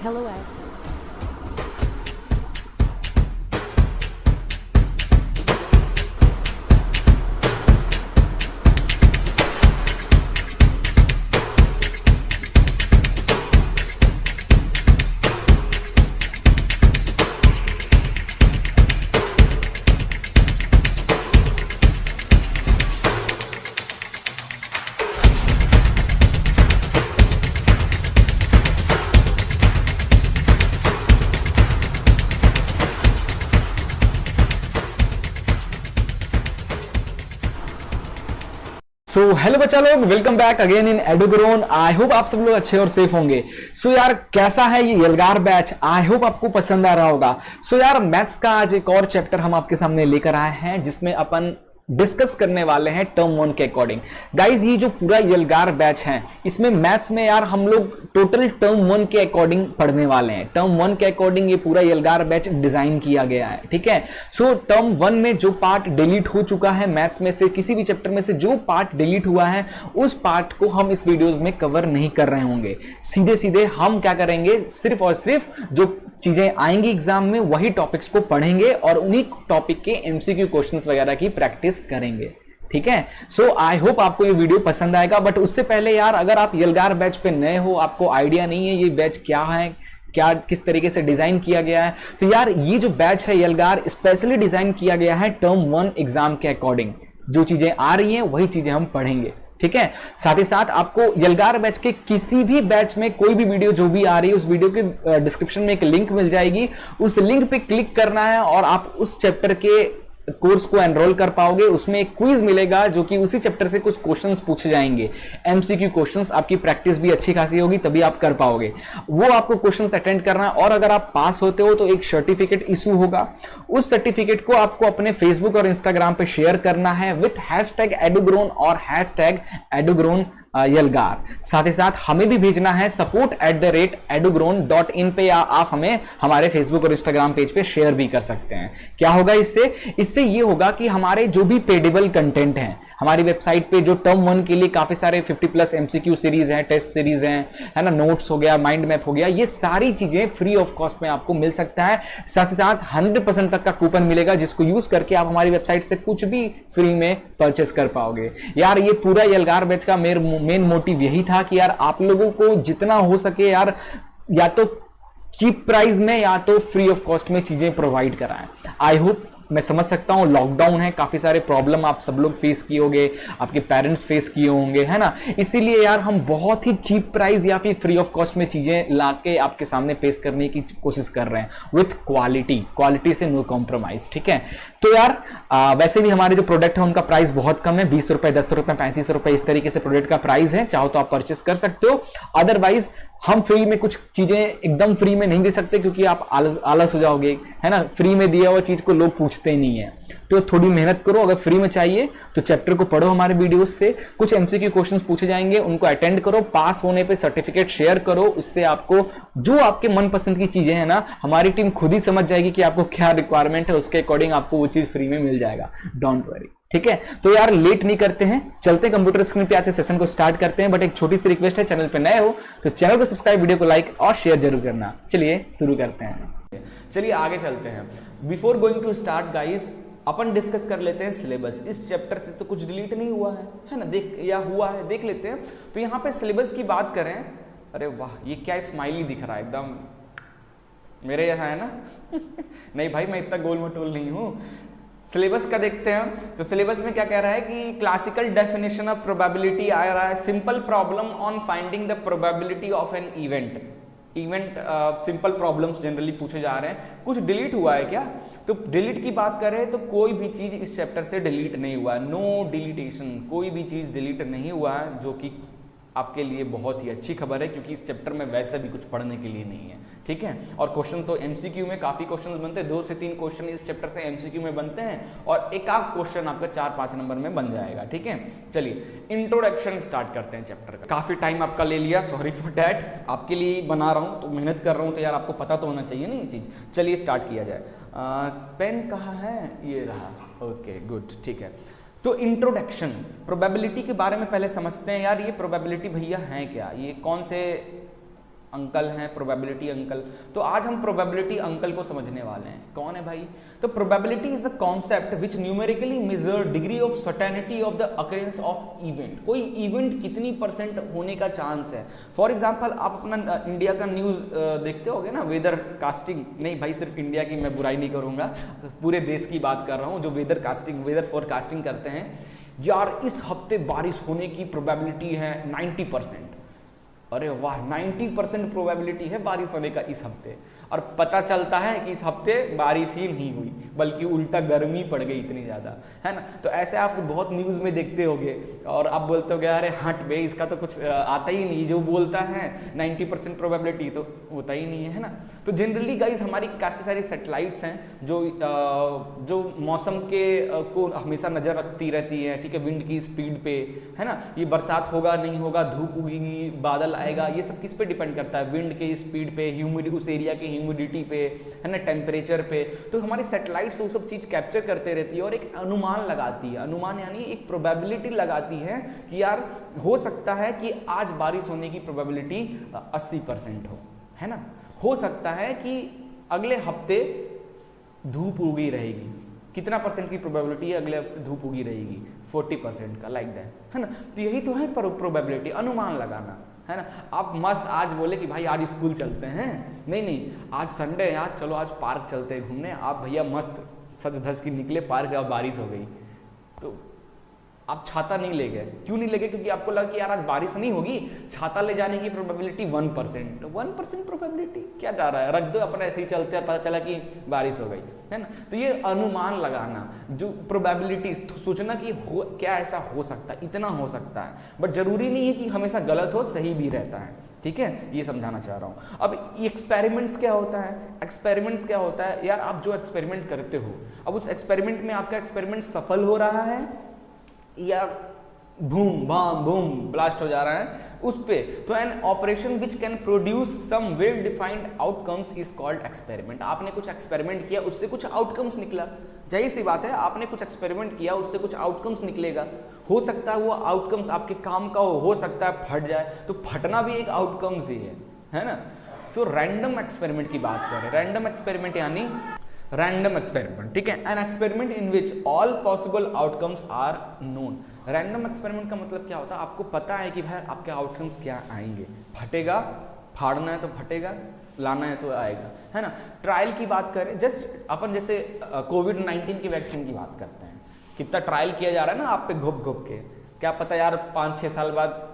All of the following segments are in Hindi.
LOS. सो हेलो बच्चा लोग, welcome back again in Edugrown. I hope आप सब लोग अच्छे और सेफ होंगे। सो यार कैसा है ये यलगार बैच, आई होप आपको पसंद आ रहा होगा। सो यार मैथ्स का आज एक और चैप्टर हम आपके सामने लेकर आए हैं जिसमें अपन डिस्कस करने वाले हैं टर्म 1 के अकॉर्डिंग। गाइज ये जो पूरा यलगार बैच है इसमें मैथ्स में यार हम लोग टोटल टर्म 1 के अकॉर्डिंग पढ़ने वाले हैं। टर्म 1 के अकॉर्डिंग ये पूरा यलगार बैच डिजाइन किया गया है, ठीक है। सो टर्म 1 में जो पार्ट डिलीट हो चुका है मैथ्स में से, किसी भी चैप्टर में से जो पार्ट डिलीट हुआ है उस पार्ट को हम इस वीडियोज में कवर नहीं कर रहे होंगे। सीधे सीधे हम क्या करेंगे, सिर्फ और सिर्फ जो चीजें आएंगी एग्जाम में वही टॉपिक्स को पढ़ेंगे और उन्हीं टॉपिक के एमसीक्यू क्वेश्चंस वगैरह की प्रैक्टिस करेंगे, ठीक है। सो आई होप आपको ये वीडियो पसंद आएगा। बट उससे पहले यार अगर आप यलगार बैच पे नए हो, आपको आइडिया नहीं है ये बैच क्या है, क्या किस तरीके से डिजाइन किया गया है, तो यार ये जो बैच है यलगार स्पेशली डिजाइन किया गया है टर्म 1 एग्जाम के अकॉर्डिंग। जो चीजें आ रही हैं वही चीजें हम पढ़ेंगे, ठीक है। साथ ही साथ आपको यलगार बैच के किसी भी बैच में कोई भी वीडियो जो भी आ रही है उस वीडियो के डिस्क्रिप्शन में एक लिंक मिल जाएगी, उस लिंक पे क्लिक करना है और आप उस चैप्टर के कोर्स को एनरोल कर पाओगे। उसमें एक क्विज मिलेगा जो कि उसी चैप्टर से कुछ क्वेश्चंस पूछे जाएंगे, एमसीक्यू क्वेश्चंस। आपकी प्रैक्टिस भी अच्छी खासी होगी तभी आप कर पाओगे। वो आपको क्वेश्चंस अटेंड करना है और अगर आप पास होते हो तो एक सर्टिफिकेट इशू होगा। उस सर्टिफिकेट को आपको अपने फेसबुक और इंस्टाग्राम पे शेयर करना है विथ #एडुग्रोन और #एडुग्रोन यलगार। साथ ही साथ हमें भी भेजना है support@edugrown.in पे, या आप हमें हमारे फेसबुक और इंस्टाग्राम पेज पे शेयर भी कर सकते हैं। क्या होगा इससे ये होगा कि हमारे जो भी पेडेबल कंटेंट हैं हमारी वेबसाइट पे, जो टर्म 1 के लिए काफी सारे 50+ एमसीक्यू सीरीज हैं, टेस्ट सीरीज हैं, है ना, नोट्स हो गया, माइंड मैप हो गया, ये सारी चीजें फ्री ऑफ कॉस्ट में आपको मिल सकता है। साथ ही साथ 100% तक का कूपन मिलेगा जिसको यूज करके आप हमारी वेबसाइट से कुछ भी फ्री में परचेस कर पाओगे। यार ये पूरा यलगार बैच का मेन मोटिव यही था कि यार आप लोगों को जितना हो सके यार या तो चीप प्राइस में या तो फ्री ऑफ कॉस्ट में चीजें प्रोवाइड कराएं। आई होप, मैं समझ सकता हूं लॉकडाउन है, काफी सारे प्रॉब्लम आप सब लोग फेस किए होंगे, आपके पेरेंट्स फेस किए होंगे, है ना। इसीलिए यार हम बहुत ही चीप प्राइस या फिर फ्री ऑफ कॉस्ट में चीजें लाके आपके सामने पेश करने की कोशिश कर रहे हैं विथ क्वालिटी से नो कॉम्प्रोमाइज, ठीक है। तो यार वैसे भी हमारे जो प्रोडक्ट है उनका प्राइस बहुत कम है, 20 रुपए, 10 रुपए, 35 रुपए, इस तरीके से प्रोडक्ट का प्राइस है। चाहो तो आप परचेस कर सकते हो। अदरवाइज हम फ्री में कुछ चीजें एकदम फ्री में नहीं दे सकते क्योंकि आप आलस हो जाओगे, है ना। फ्री में दिया हुआ चीज को लोग पूछते ही नहीं है, तो थोड़ी मेहनत करो। अगर फ्री में चाहिए तो चैप्टर को पढ़ो, हमारे वीडियोस से कुछ एमसीक्यू क्वेश्चंस पूछे जाएंगे, उनको अटेंड करो, पास होने पे सर्टिफिकेट शेयर करो। उससे आपको जो आपके मनपसंद की चीजें हैं ना, हमारी टीम खुद ही समझ जाएगी कि आपको क्या रिक्वायरमेंट है, उसके अकॉर्डिंग आपको वो चीज फ्री में मिल जाएगा। डोंट वरी, ठीक है। तो यार लेट नहीं करते हैं, चलते हैं कंप्यूटर स्क्रीन पे, आज से सेशन को स्टार्ट करते हैं। बट एक छोटी सी रिक्वेस्ट है, चैनल पे नए हो तो चैनल को सब्सक्राइब, वीडियो को लाइक और शेयर जरूर करना। चलिए शुरू करते हैं, चलिए आगे चलते हैं। Before going to start guys, अपन डिस्कस कर लेते हैं सिलेबस। इस चैप्टर से तो कुछ डिलीट नहीं हुआ है ना, देख या हुआ है देख लेते हैं। तो यहाँ पे सिलेबस की बात करें, अरे वाह ये क्या स्माइली दिख रहा है, एकदम मेरे यहाँ है ना नहीं भाई मैं इतना गोल मटोल नहीं हूँ। सिलेबस का देखते हैं तो सिलेबस में क्या कह रहा है कि क्लासिकल डेफिनेशन ऑफ प्रोबेबिलिटी आ रहा है, simple problem on finding the probability of an event. Simple problems generally पूछे जा रहे हैं। कुछ डिलीट हुआ है क्या, तो डिलीट की बात करें तो कोई भी चीज इस चैप्टर से डिलीट नहीं हुआ है, नो डिलीटेशन, कोई भी चीज डिलीट नहीं हुआ है, जो कि आपके लिए बहुत ही अच्छी खबर है क्योंकि इस चैप्टर में वैसे भी कुछ पढ़ने के लिए नहीं है, ठीक है। और क्वेश्चन तो एमसीक्यू में काफी क्वेश्चंस बनते हैं, 2 से 3 क्वेश्चन इस चैप्टर से एमसीक्यू में बनते हैं और एक आध क्वेश्चन आपका 4-5 नंबर में बन जाएगा, ठीक है। चलिए इंट्रोडक्शन स्टार्ट करते हैं चैप्टर का। काफी टाइम आपका ले लिया, सॉरी फॉर दैट, आपके लिए बना रहा हूँ तो मेहनत कर रहा हूँ तो यार आपको पता तो होना चाहिए ना ये चीज। चलिए स्टार्ट किया जाए। पेन कहाँ है, ये रहा, ओके गुड, ठीक है। तो इंट्रोडक्शन, प्रोबेबिलिटी के बारे में पहले समझते हैं। यार ये प्रोबेबिलिटी भैया है क्या, ये कौन से अंकल हैं प्रोबेबिलिटी अंकल। तो आज हम प्रोबेबिलिटी अंकल को समझने वाले हैं। कौन है भाई? तो probability is a concept which numerically measure degree of certainty of the occurrence of event. कोई इवेंट कितनी % होने का चांस है। फॉर एग्जाम्पल आप अपना इंडिया का न्यूज देखते होगे ना, वेदर कास्टिंग, नहीं भाई सिर्फ इंडिया की मैं बुराई नहीं करूंगा, पूरे देश की बात कर रहा हूँ, जो वेदर फोरकास्टिंग करते हैं, यार इस हफ्ते बारिश होने की प्रोबेबिलिटी है 90%। अरे वाह, 90% प्रोबेबिलिटी है बारिश होने का इस हफ्ते, और पता चलता है कि इस हफ्ते बारिश ही नहीं हुई, बल्कि उल्टा गर्मी पड़ गई इतनी ज़्यादा, है ना। तो ऐसे आप बहुत न्यूज़ में देखते होगे और आप बोलते होगे अरे हट बे, इसका तो कुछ आता ही नहीं, जो बोलता है 90% प्रोबेबिलिटी तो होता ही नहीं है ना। तो जनरली गाइज हमारी काफ़ी सारी सैटेलाइट्स हैं जो मौसम के को हमेशा नज़र रखती रहती है, ठीक है, विंड की स्पीड पे, है ना। ये बरसात होगा नहीं होगा, धूप उगेगी, बादल आएगा, ये सब किस पे डिपेंड करता है? विंड के स्पीड पे, ह्यूमिडिटी, उस एरिया के ह्यूमिडिटी पे, है ना, टेम्परेचर पे। तो हमारी सैटेलाइट्स वो सब चीज़ कैप्चर करते रहती है और एक अनुमान लगाती है। अनुमान यानी एक प्रोबेबिलिटी लगाती है कि यार हो सकता है कि आज बारिश होने की प्रोबेबिलिटी 80% है ना। हो सकता है कि अगले हफ्ते धूप उगी रहेगी, कितना % की प्रोबेबिलिटी है अगले हफ्ते धूप उगी रहेगी? 40% का, लाइक दैट, है ना। तो यही तो है प्रोबेबिलिटी, अनुमान लगाना, है ना। आप मस्त आज बोले कि भाई आज स्कूल चलते हैं, नहीं आज संडे है, आज चलो आज पार्क चलते हैं घूमने, आप भैया मस्त सज धज के निकले पार्क और बारिश हो गई, तो आप छाता नहीं ले गए। क्यों नहीं ले गए? क्योंकि आपको लगा कि यार आज बारिश नहीं होगी, छाता ले जाने की प्रोबेबिलिटी 1% प्रोबेबिलिटी, क्या जा रहा है, रख दो अपने ऐसे ही चलते हैं, पता चला कि बारिश हो गई, है ना। तो ये अनुमान लगाना, जो प्रोबेबिलिटी सोचना कि क्या ऐसा हो सकता है, इतना हो सकता है, बट जरूरी नहीं है कि हमेशा गलत हो, सही भी रहता है, ठीक है, ये समझाना चाह रहा हूँ। अब एक्सपेरिमेंट्स क्या होता है? एक्सपेरिमेंट्स क्या होता है यार, आप जो एक्सपेरिमेंट करते हो, अब उस एक्सपेरिमेंट में आपका एक्सपेरिमेंट सफल हो रहा है या बूम बाम बूम ब्लास्ट हो जा रहा है उस पे, तो an operation which can produce some well defined outcomes is called experiment. आपने कुछ एक्सपेरिमेंट किया, उससे कुछ आउटकम्स निकला, जाहिर सी बात है, आपने कुछ एक्सपेरिमेंट किया, उससे कुछ आउटकम्स निकलेगा। हो सकता है वो आउटकम्स आपके काम का हो सकता है फट जाए, तो फटना भी एक आउटकम्स ही है ना। सो रैंडम एक्सपेरिमेंट की बात करें, रैंडम एक्सपेरिमेंट यानी रैंडम एक्सपेरिमेंट, ठीक है, an experiment in which all possible outcomes are known. Random experiment का मतलब क्या होता है? आपको पता है कि भाई आपके आउटकम्स क्या आएंगे, फटेगा, फाड़ना है तो फटेगा, लाना है तो आएगा, है ना। ट्रायल की बात करें, जस्ट अपन जैसे कोविड-19 की वैक्सीन की बात करते हैं, कितना ट्रायल किया जा रहा है ना आप पे घुप घुप के, क्या पता यार 5-6 साल बाद,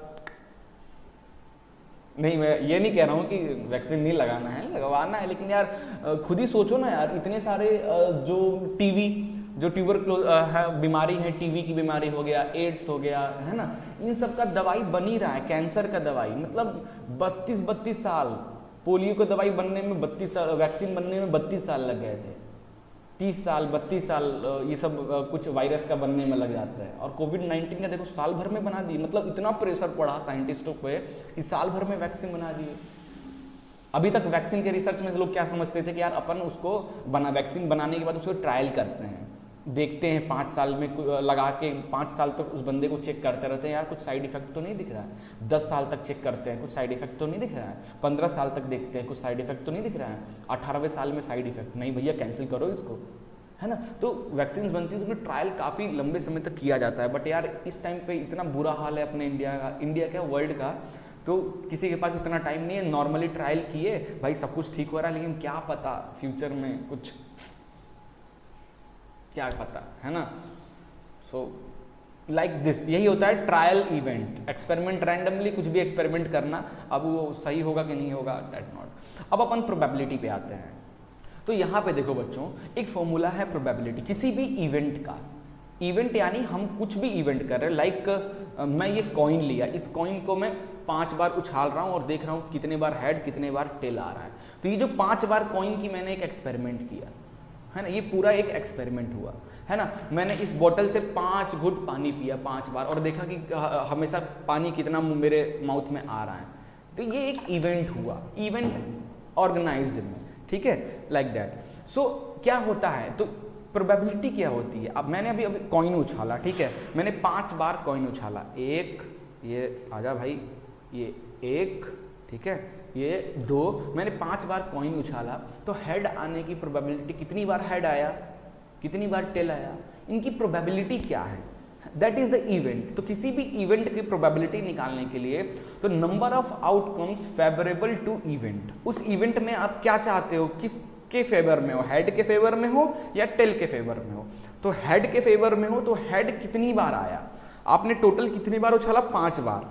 नहीं मैं ये नहीं कह रहा हूँ कि वैक्सीन नहीं लगाना है, लगवाना है, लेकिन यार खुद ही सोचो ना यार, इतने सारे जो ट्यूबरक्लोज बीमारी है, टीवी की बीमारी हो गया, एड्स हो गया, है ना, इन सब का दवाई बन ही रहा है, कैंसर का दवाई, मतलब 32 साल, पोलियो का दवाई बनने में 32 साल, वैक्सीन बनने में 32 साल लग गए थे, 30 साल 32 साल ये सब कुछ वायरस का बनने में लग जाता है। और कोविड-19 का देखो साल भर में बना दी, मतलब इतना प्रेशर पड़ा साइंटिस्टों पे कि साल भर में वैक्सीन बना दिए। अभी तक वैक्सीन के रिसर्च में लोग क्या समझते थे कि यार अपन उसको वैक्सीन बनाने के बाद उसको ट्रायल करते हैं, देखते हैं 5 साल में लगा के 5 साल तक उस बंदे को चेक करते रहते हैं, यार कुछ साइड इफेक्ट तो नहीं दिख रहा है, 10 साल तक चेक करते हैं, कुछ साइड इफेक्ट तो नहीं दिख रहा है, 15 साल तक देखते हैं, कुछ साइड इफेक्ट तो नहीं दिख रहा है, 18वें साल में साइड इफेक्ट नहीं, भैया कैंसिल करो इसको, है ना। तो वैक्सीन बनती है तो उसमें ट्रायल काफ़ी लंबे समय तक किया जाता है, बट यार इस टाइम पे इतना बुरा हाल है अपने इंडिया का वर्ल्ड का, तो किसी के पास उतना टाइम नहीं है, नॉर्मली ट्रायल किए भाई सब कुछ ठीक हो रहा है, लेकिन क्या पता फ्यूचर में कुछ, क्या पता, है ना। सो लाइक दिस, यही होता है ट्रायल इवेंट, एक्सपेरिमेंट, रैंडमली कुछ भी एक्सपेरिमेंट करना, अब वो सही होगा कि नहीं होगा दैट नॉट। अब अपन प्रोबेबिलिटी पे आते हैं, तो यहाँ पे देखो बच्चों, एक फॉर्मूला है प्रोबेबिलिटी किसी भी इवेंट का। इवेंट यानी हम कुछ भी इवेंट कर रहे हैं, लाइक मैं ये कॉइन लिया, इस कॉइन को मैं 5 बार उछाल रहा हूँ और देख रहा हूँ कितने बार हेड कितने बार टेल आ रहा है, तो ये जो 5 बार कॉइन की मैंने एक एक्सपेरिमेंट किया, है ना, ये पूरा एक एक्सपेरिमेंट हुआ, है ना। मैंने इस बोतल से 5 घुट पानी पिया 5 बार और देखा कि हमेशा पानी कितना मेरे माउथ में आ रहा है, तो ये एक इवेंट हुआ, इवेंट ऑर्गेनाइज्ड में, ठीक है, लाइक दैट। सो क्या होता है, तो प्रोबेबिलिटी क्या होती है। अब मैंने अभी कॉइन उछाला, ठीक है, मैंने 5 बार कॉइन उछाला, एक, ये आजा भाई, ये 1 ठीक है, ये 2, मैंने 5 बार कॉइन उछाला तो हेड आने की प्रोबेबिलिटी, कितनी बार हेड आया, कितनी बार टेल आया, इनकी प्रोबेबिलिटी क्या है, दैट इज द इवेंट। तो किसी भी इवेंट की प्रोबेबिलिटी निकालने के लिए तो number of outcomes favourable to event, उस इवेंट में आप क्या चाहते हो, किसके फेवर में हो, हेड के फेवर में हो या टेल के फेवर में हो। तो हेड के फेवर में हो तो हेड कितनी बार आया, आपने टोटल कितनी बार उछाला, 5 बार,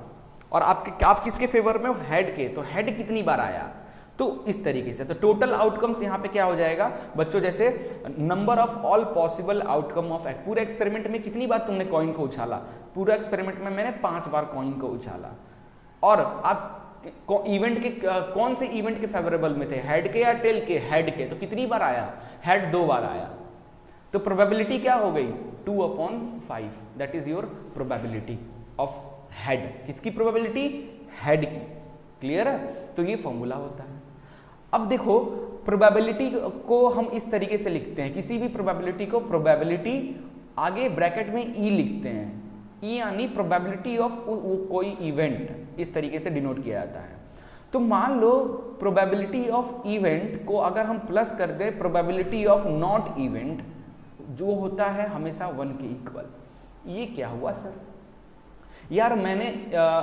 और आप किसके फेवर में हो, हेड के, तो हेड कितनी बार आया। तो इस तरीके से तो टोटल आउटकम्स यहाँ पे क्या हो जाएगा बच्चों, जैसे number of all possible outcome of act, पूरे एक्सपेरिमेंट में कितनी बार तुमने कॉइन को उछाला, पूरे एक्सपेरिमेंट में मैंने 5 बार कॉइन को उछाला। और आप इवेंट के कौन से इवेंट के फेवरेबल में थे, हेड के या टेल के, हेड के, तो कितनी बार आया, हेड 2 बार आया। तो प्रोबेबिलिटी क्या हो गई, 2/5, that is your probability of head. किसकी प्रोबेबिलिटी, हेड की। क्लियर है, तो ये फॉर्मूला होता है। अब देखो प्रोबेबिलिटी को हम इस तरीके से लिखते हैं, किसी भी प्रोबेबिलिटी को प्रोबेबिलिटी आगे ब्रैकेट में ई लिखते हैं, ई यानी प्रोबेबिलिटी ऑफ कोई इवेंट, इस तरीके से डिनोट किया जाता है। तो मान लो प्रोबेबिलिटी ऑफ इवेंट को अगर हम प्लस कर दे प्रोबेबिलिटी ऑफ नॉट इवेंट, जो होता है हमेशा 1 के इक्वल। ये क्या हुआ सर, यार मैंने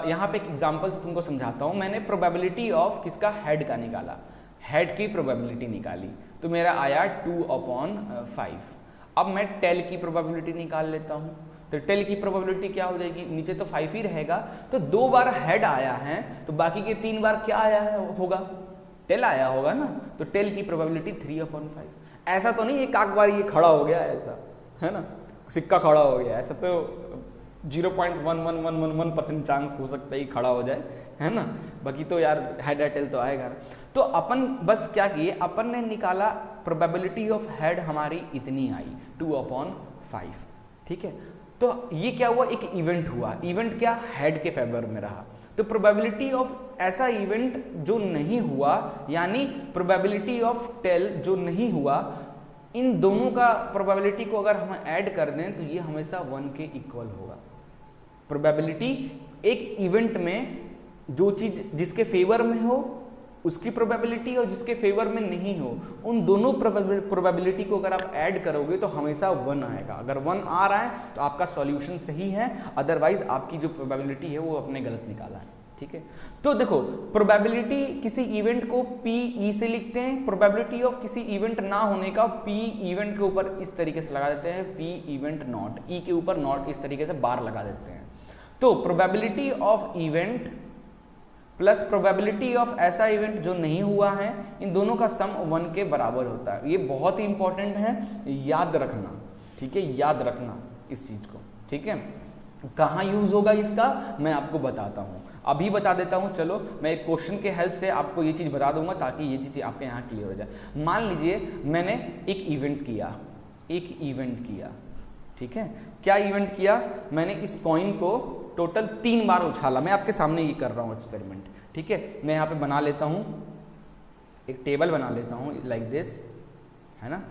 यहाँ पे एक एग्जांपल से तुमको समझाता हूँ। मैंने प्रोबेबिलिटी ऑफ किसका, हेड का निकाला, हेड की प्रोबेबिलिटी निकाली तो मेरा आया 2/5। अब मैं टेल की प्रोबेबिलिटी निकाल लेता हूँ, तो टेल की प्रोबेबिलिटी क्या हो जाएगी, नीचे तो 5 ही रहेगा, तो 2 बार हेड आया है तो बाकी के 3 बार क्या आया है होगा, टेल आया होगा ना। तो टेल की प्रोबेबिलिटी 3/5। ऐसा तो नहीं एक आध बार ये खड़ा हो गया, ऐसा है ना, सिक्का खड़ा हो गया, ऐसा तो 0.11111% चांस हो सकता है खड़ा हो जाए, है ना, बाकी तो यार हेड या टेल तो आएगा। तो अपन बस क्या किए, अपन ने निकाला प्रोबेबिलिटी ऑफ हेड हमारी इतनी आई 2/5, ठीक है। तो ये क्या हुआ, एक इवेंट हुआ, इवेंट क्या, हेड के फेवर में रहा। तो प्रोबेबिलिटी ऑफ ऐसा इवेंट जो नहीं हुआ, यानी प्रोबेबिलिटी ऑफ टेल जो नहीं हुआ, इन दोनों का प्रोबेबिलिटी को अगर हम ऐड कर दें तो ये हमेशा 1 के इक्वल होगा। प्रोबेबिलिटी एक इवेंट में जो चीज जिसके फेवर में हो उसकी प्रोबेबिलिटी और जिसके फेवर में नहीं हो, उन दोनों प्रोबेबिलिटी को अगर आप ऐड करोगे तो हमेशा 1 आएगा। अगर 1 आ रहा है तो आपका सॉल्यूशन सही है, अदरवाइज आपकी जो प्रोबेबिलिटी है वो आपने गलत निकाला है, ठीक है। तो देखो प्रोबेबिलिटी किसी इवेंट को PE से लिखते हैं, प्रोबेबिलिटी ऑफ किसी इवेंट ना होने का P इवेंट के ऊपर इस तरीके से लगा देते हैं, P इवेंट नॉट, E के ऊपर नॉट इस तरीके से बार लगा देते हैं। तो probability of event plus probability of ऐसा इवेंट जो नहीं हुआ है, इन दोनों का सम 1 के बराबर होता है। ये बहुत ही इंपॉर्टेंट है, याद रखना, ठीक है, याद रखना इस चीज को, ठीक है। कहाँ यूज होगा इसका मैं आपको बताता हूँ, अभी बता देता हूँ। चलो मैं एक क्वेश्चन के हेल्प से आपको ये चीज बता दूंगा ताकि ये चीज आपके यहाँ क्लियर हो जाए। मान लीजिए मैंने एक इवेंट किया, ठीक है। क्या इवेंट किया, मैंने इस कॉइन को टोटल 3 बार उछाला। मैं आपके सामने ये कर रहा हूँ एक्सपेरिमेंट, ठीक है। मैं यहाँ पे बना लेता हूँ, एक टेबल बना लेता हूँ लाइक दिस, है ना,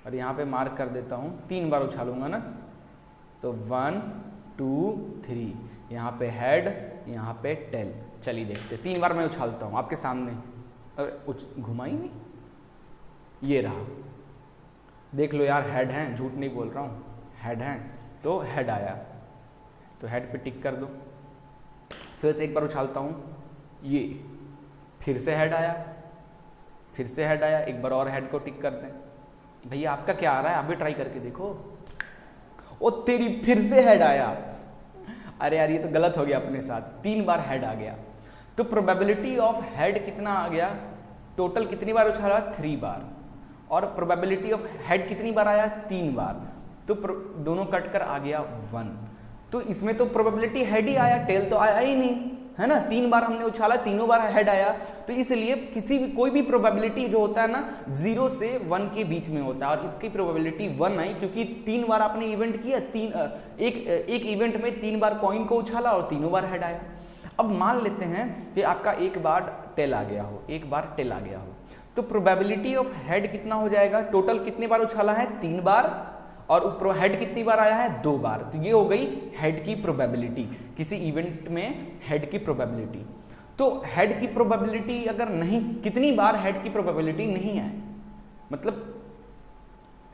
और यहाँ पे मार्क कर देता हूँ, 3 बार उछालूंगा ना, तो 1 2 3, यहाँ पे हेड, यहाँ पे टेल। चलिए देखते, 3 बार मैं उछालता हूँ आपके सामने, अरे घुमा ही नहीं, ये रहा, देख लो यार, हेड है, झूठ नहीं बोल रहा हूँ, हेड है। तो हेड आया, तो हेड पे टिक कर दो। फिर से एक बार उछालता हूँ, ये फिर से हेड आया, फिर से हेड आया, एक बार और हेड को टिक कर दें। भैया आपका क्या आ रहा है, आप भी ट्राई करके देखो। ओ तेरी, फिर से हेड आया, अरे यार ये तो गलत हो गया अपने साथ, 3 बार हेड आ गया। तो प्रोबेबिलिटी ऑफ हेड कितना आ गया, टोटल कितनी बार उछाला, 3 बार, और प्रोबेबिलिटी ऑफ हेड कितनी बार आया, 3 बार, तो दोनों कट कर आ गया 1। तो इसमें तो प्रोबेबिलिटी हेड ही आया, टेल तो आया ही नहीं, है ना। 3 बार हमने उछाला, तीनों बार हेड आया, तो इसलिए कोई भी प्रोबेबिलिटी जो होता है ना 0 से 1 के बीच में होता है, और इसकी प्रोबेबिलिटी 1 आई क्योंकि 3 बार आपने इवेंट किया, एक इवेंट में 3 बार कॉइन को उछाला और तीनों बार हेड आया। अब मान लेते हैं कि आपका एक बार टेल आ गया हो, तो प्रोबेबिलिटी ऑफ हेड कितना हो जाएगा, टोटल कितने बार उछाला है, 3 बार, और ऊपर हेड कितनी बार आया है, 2 बार। तो ये हो गई हेड की प्रोबेबिलिटी, किसी इवेंट में हेड की प्रोबेबिलिटी। तो हेड की प्रोबेबिलिटी अगर नहीं, कितनी बार हेड की प्रोबेबिलिटी नहीं आए, मतलब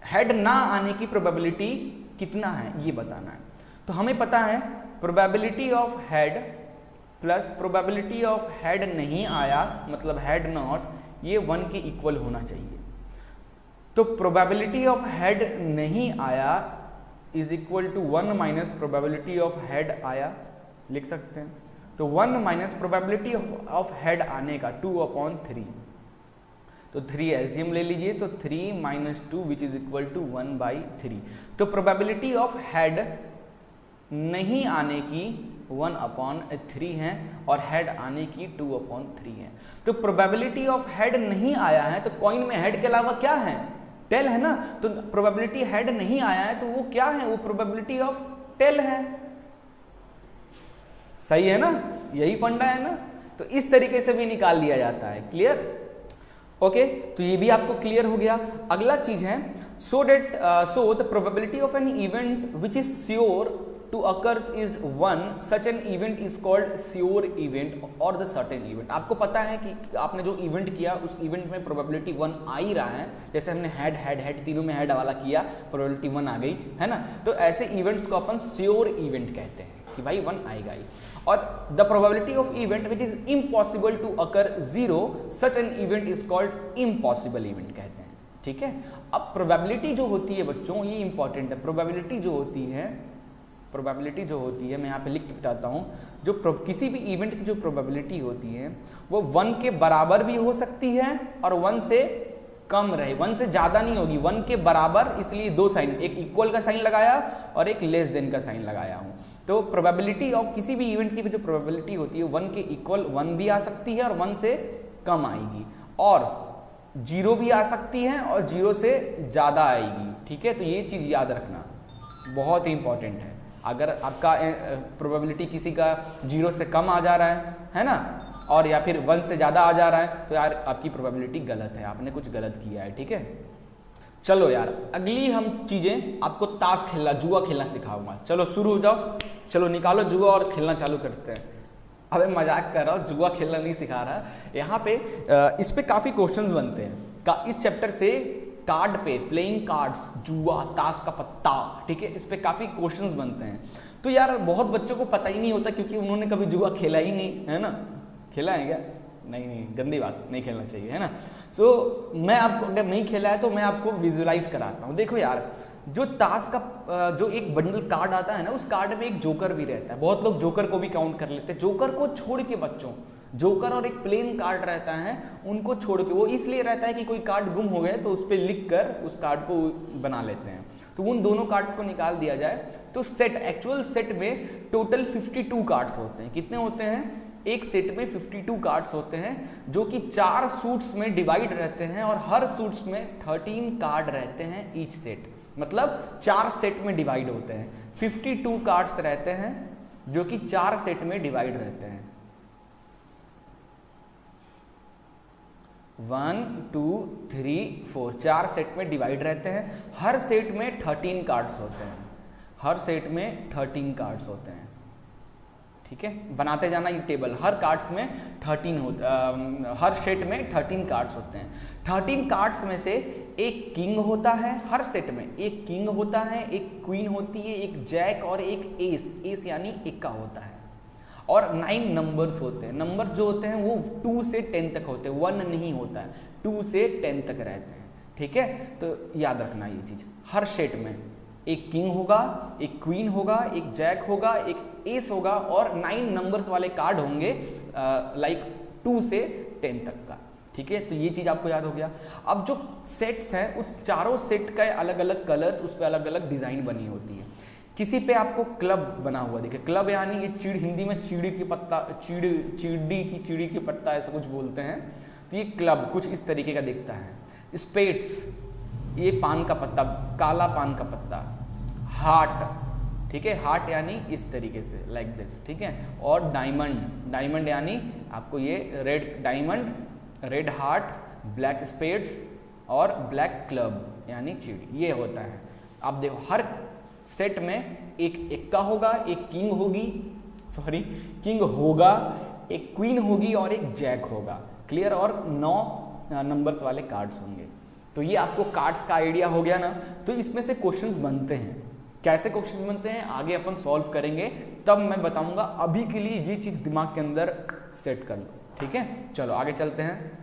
हेड ना आने की प्रोबेबिलिटी कितना है ये बताना है। तो हमें पता है probability of head plus probability of head नहीं आया, मतलब हेड नॉट, ये 1 के इक्वल होना चाहिए। तो प्रोबेबिलिटी ऑफ हेड नहीं आया is equal to 1 minus probability of head आया, लिख सकते हैं। तो 1 माइनस प्रोबेबिलिटी ऑफ हेड आने का 2/3, तो 3 एलसीएम ले लीजिए, तो 3 minus 2 which is equal to 1/3। तो प्रोबेबिलिटी ऑफ हेड नहीं आने की 1/3 है और हेड आने की 2/3 है। तो प्रोबेबिलिटी ऑफ हेड नहीं आया है, तो कॉइन में हेड के अलावा क्या है, टेल है ना। तो प्रोबेबिलिटी हेड नहीं आया है तो वो क्या है, वो प्रोबेबिलिटी ऑफ टेल है। सही है ना, यही फंडा है ना। तो इस तरीके से भी निकाल लिया जाता है। Clear, okay. तो ये भी आपको क्लियर हो गया। अगला चीज है so the probability of an event which is sure to occurs is 1, such an event is called sure event or the certain event। आपको पता है कि आपने जो इवेंट किया उस इवेंट में प्रोबेबिलिटी 1 आ ही रहा है, जैसे हमने हेड हेड हेड तीनों में हेड वाला किया, प्रोबेबिलिटी 1 आ गई है ना। तो ऐसे इवेंट्स को अपन श्योर इवेंट कहते हैं कि भाई 1 आएगा ही। और the probability of event which is impossible to occur 0, such an event is called impossible event कहते हैं। ठीक है, अब प्रोबेबिलिटी जो होती है बच्चों, ये इंपॉर्टेंट है। प्रोबेबिलिटी जो होती है मैं यहाँ पे लिख के बताता हूँ, जो किसी भी इवेंट की जो प्रोबेबिलिटी होती है वो 1 के बराबर भी हो सकती है और 1 से कम रहे, 1 से ज़्यादा नहीं होगी, 1 के बराबर। इसलिए 2 साइन, एक इक्वल का साइन लगाया और एक लेस देन का साइन लगाया हूँ। तो प्रोबेबिलिटी ऑफ किसी भी इवेंट की जो प्रोबेबिलिटी होती है 1 के इक्वल 1 भी आ सकती है और 1 से कम आएगी, और 0 भी आ सकती है और 0 से ज़्यादा आएगी। ठीक है, तो ये चीज़ याद रखना बहुत ही इंपॉर्टेंट है। अगर आपका प्रोबेबिलिटी किसी का 0 से कम आ जा रहा है ना, और या फिर 1 से ज़्यादा आ जा रहा है, तो यार आपकी प्रोबेबिलिटी गलत है, आपने कुछ गलत किया है। ठीक है, चलो यार अगली हम चीज़ें आपको ताश खेलना, जुआ खेलना सिखाऊंगा। चलो शुरू हो जाओ, चलो निकालो जुआ और खेलना चालू करते हैं। अबे मजाक कर रहा हूँ, जुआ खेलना नहीं सिखा रहा। यहाँ पे इस पे काफ़ी क्वेश्चंस बनते हैं इस चैप्टर से। कार्ड पे, प्लेइंग कार्ड्स, जुआ, ताश का पत्ता, ठीक है, इस पे काफी क्वेश्चंस बनते हैं। तो यार बहुत बच्चों को पता ही नहीं होता क्योंकि उन्होंने कभी जुआ खेला ही नहीं है ना। खेला है क्या? नहीं, गंदी बात, नहीं खेलना चाहिए है ना। सो मैं आपको, अगर नहीं खेला है तो मैं आपको विजुअलाइज कराता हूँ। देखो यार, जो ताश का जो एक बंडल कार्ड आता है ना, उस कार्ड में एक जोकर भी रहता है। बहुत लोग जोकर को भी काउंट कर लेते हैं। जोकर को छोड़ के बच्चों, जोकर और एक प्लेन कार्ड रहता है, उनको छोड़ के, वो इसलिए रहता है कि कोई कार्ड गुम हो गया तो उस पर लिख कर उस कार्ड को बना लेते हैं। तो उन दोनों कार्ड्स को निकाल दिया जाए तो सेट, एक्चुअल सेट में टोटल 52 कार्ड्स होते हैं। कितने होते हैं? एक सेट में 52 कार्ड्स होते हैं, जो कि 4 सूट्स में डिवाइड रहते हैं और हर सूट्स में 13 कार्ड रहते हैं ईच सेट। मतलब 4 सेट में डिवाइड होते हैं। 52 कार्ड्स रहते हैं जो कि 4 सेट में डिवाइड रहते हैं। 1 2 3 4 4 सेट में डिवाइड रहते हैं। हर सेट में 13 कार्ड्स होते हैं। हर सेट में 13 कार्ड्स होते हैं। ठीक है, बनाते जाना ये टेबल। हर कार्ड्स में 13 होता, हर सेट में 13 कार्ड्स होते हैं। 13 कार्ड्स में से एक किंग होता है, हर सेट में एक किंग होता है, एक क्वीन होती है, एक जैक और एक एस, एस यानी इक्का होता है। और 9 नंबर्स होते हैं। नंबर जो होते हैं वो 2 से 10 तक होते हैं, 1 नहीं होता है, 2 से 10 तक रहते हैं। ठीक है, तो याद रखना ये चीज। हर सेट में एक किंग होगा, एक क्वीन होगा, एक जैक होगा, एक एस होगा और 9 नंबर्स वाले कार्ड होंगे, लाइक 2 से 10 तक का। ठीक है, तो ये चीज आपको याद हो गया। अब जो सेट्स हैं उस चारों सेट का अलग अलग कलर्स, उस पर अलग अलग डिजाइन बनी होती है। किसी पे आपको क्लब बना हुआ दिखे, क्लब यानी ये चीड़, हिंदी में चीड़ी की पत्ता, चीड़ी की पत्ता ऐसा कुछ बोलते हैं। तो ये क्लब कुछ इस तरीके का दिखता है। स्पेड्स, ये पान का पत्ता, काला पान का पत्ता। हार्ट, ठीक है, हार्ट यानी इस तरीके से, लाइक दिस। ठीक है, और डायमंड, डायमंड यानी आपको ये red diamond, red heart, black spades और ब्लैक क्लब यानी चीड़ी, ये होता है। आप देखो हर सेट में एक एक्का होगा, एक किंग होगी, सॉरी किंग होगा, एक क्वीन होगी और एक जैक होगा, क्लियर, और 9 नंबर्स वाले कार्ड्स होंगे। तो ये आपको कार्ड्स का आइडिया हो गया ना। तो इसमें से क्वेश्चंस बनते हैं, कैसे क्वेश्चन बनते हैं आगे अपन सॉल्व करेंगे, तब मैं बताऊंगा। अभी के लिए ये चीज दिमाग के अंदर सेट कर लो, ठीक है। चलो आगे चलते हैं।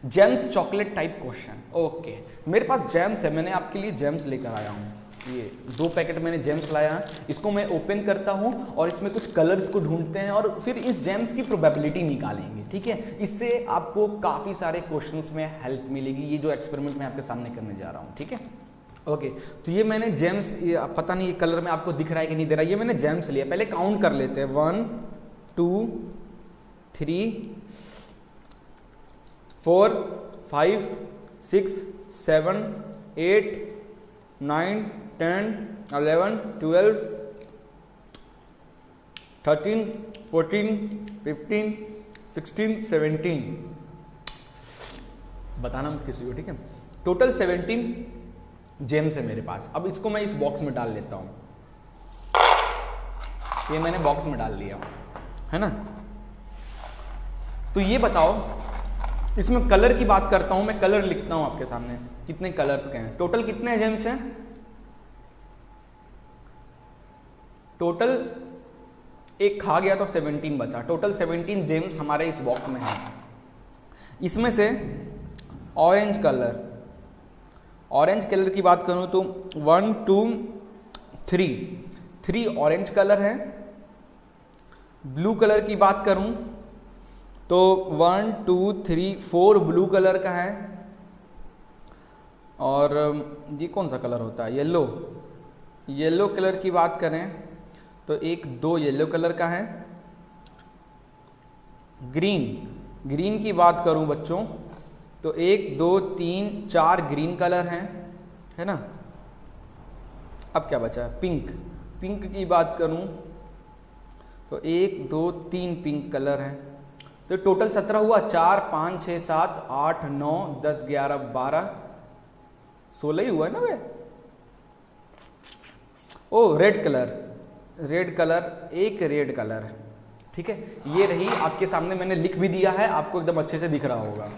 James chocolate type question, okay. मेरे पास जेम्स है, मैंने आपके लिए जेम्स लेकर आया हूँ। ये 2 पैकेट मैंने जेम्स लाया है, इसको मैं ओपन करता हूँ और इसमें कुछ कलर्स को ढूंढते हैं और फिर इस जेम्स की प्रोबेबिलिटी निकालेंगे, ठीक है। इससे आपको काफ़ी सारे क्वेश्चंस में हेल्प मिलेगी, ये जो एक्सपेरिमेंट मैं आपके सामने करने जा रहा हूँ, ठीक है। ओके तो ये मैंने जेम्स, पता नहीं ये कलर में आपको दिख रहा है कि नहीं दे रहा है, ये मैंने जेम्स लिया। पहले काउंट कर लेते हैं, 1 2 3 4 5 6 7 8 9 10 11 12 13 14 15 16 17, बताना मत किसी को, ठीक है। टोटल 17 जेम्स है मेरे पास। अब इसको मैं इस बॉक्स में डाल लेता हूं, ये मैंने बॉक्स में डाल लिया है ना। तो ये बताओ, इसमें कलर की बात करता हूं मैं, कलर लिखता हूं आपके सामने, कितने कलर्स के हैं, टोटल कितने जेम्स हैं। टोटल एक खा गया तो 17 बचा, टोटल 17 जेम्स हमारे इस बॉक्स में हैं। इसमें से ऑरेंज कलर, ऑरेंज कलर की बात करूं तो 1 2 3 ऑरेंज कलर है। ब्लू कलर की बात करूं तो 1 2 3 4 ब्लू कलर का है। और ये कौन सा कलर होता है, येलो, येलो कलर की बात करें तो 1 2 येलो कलर का है। ग्रीन, ग्रीन की बात करूं बच्चों तो 1 2 3 4 ग्रीन कलर हैं, है ना। अब क्या बचा, पिंक, पिंक की बात करूं तो 1 2 3 पिंक कलर है। तो टोटल 17 हुआ, 4 5 6 7 8 9 10 11 12 16 ही हुआ है ना वे। ओ रेड कलर, रेड कलर, एक रेड कलर है, ठीक है। ये रही आपके सामने, मैंने लिख भी दिया है, आपको एकदम अच्छे से दिख रहा होगा।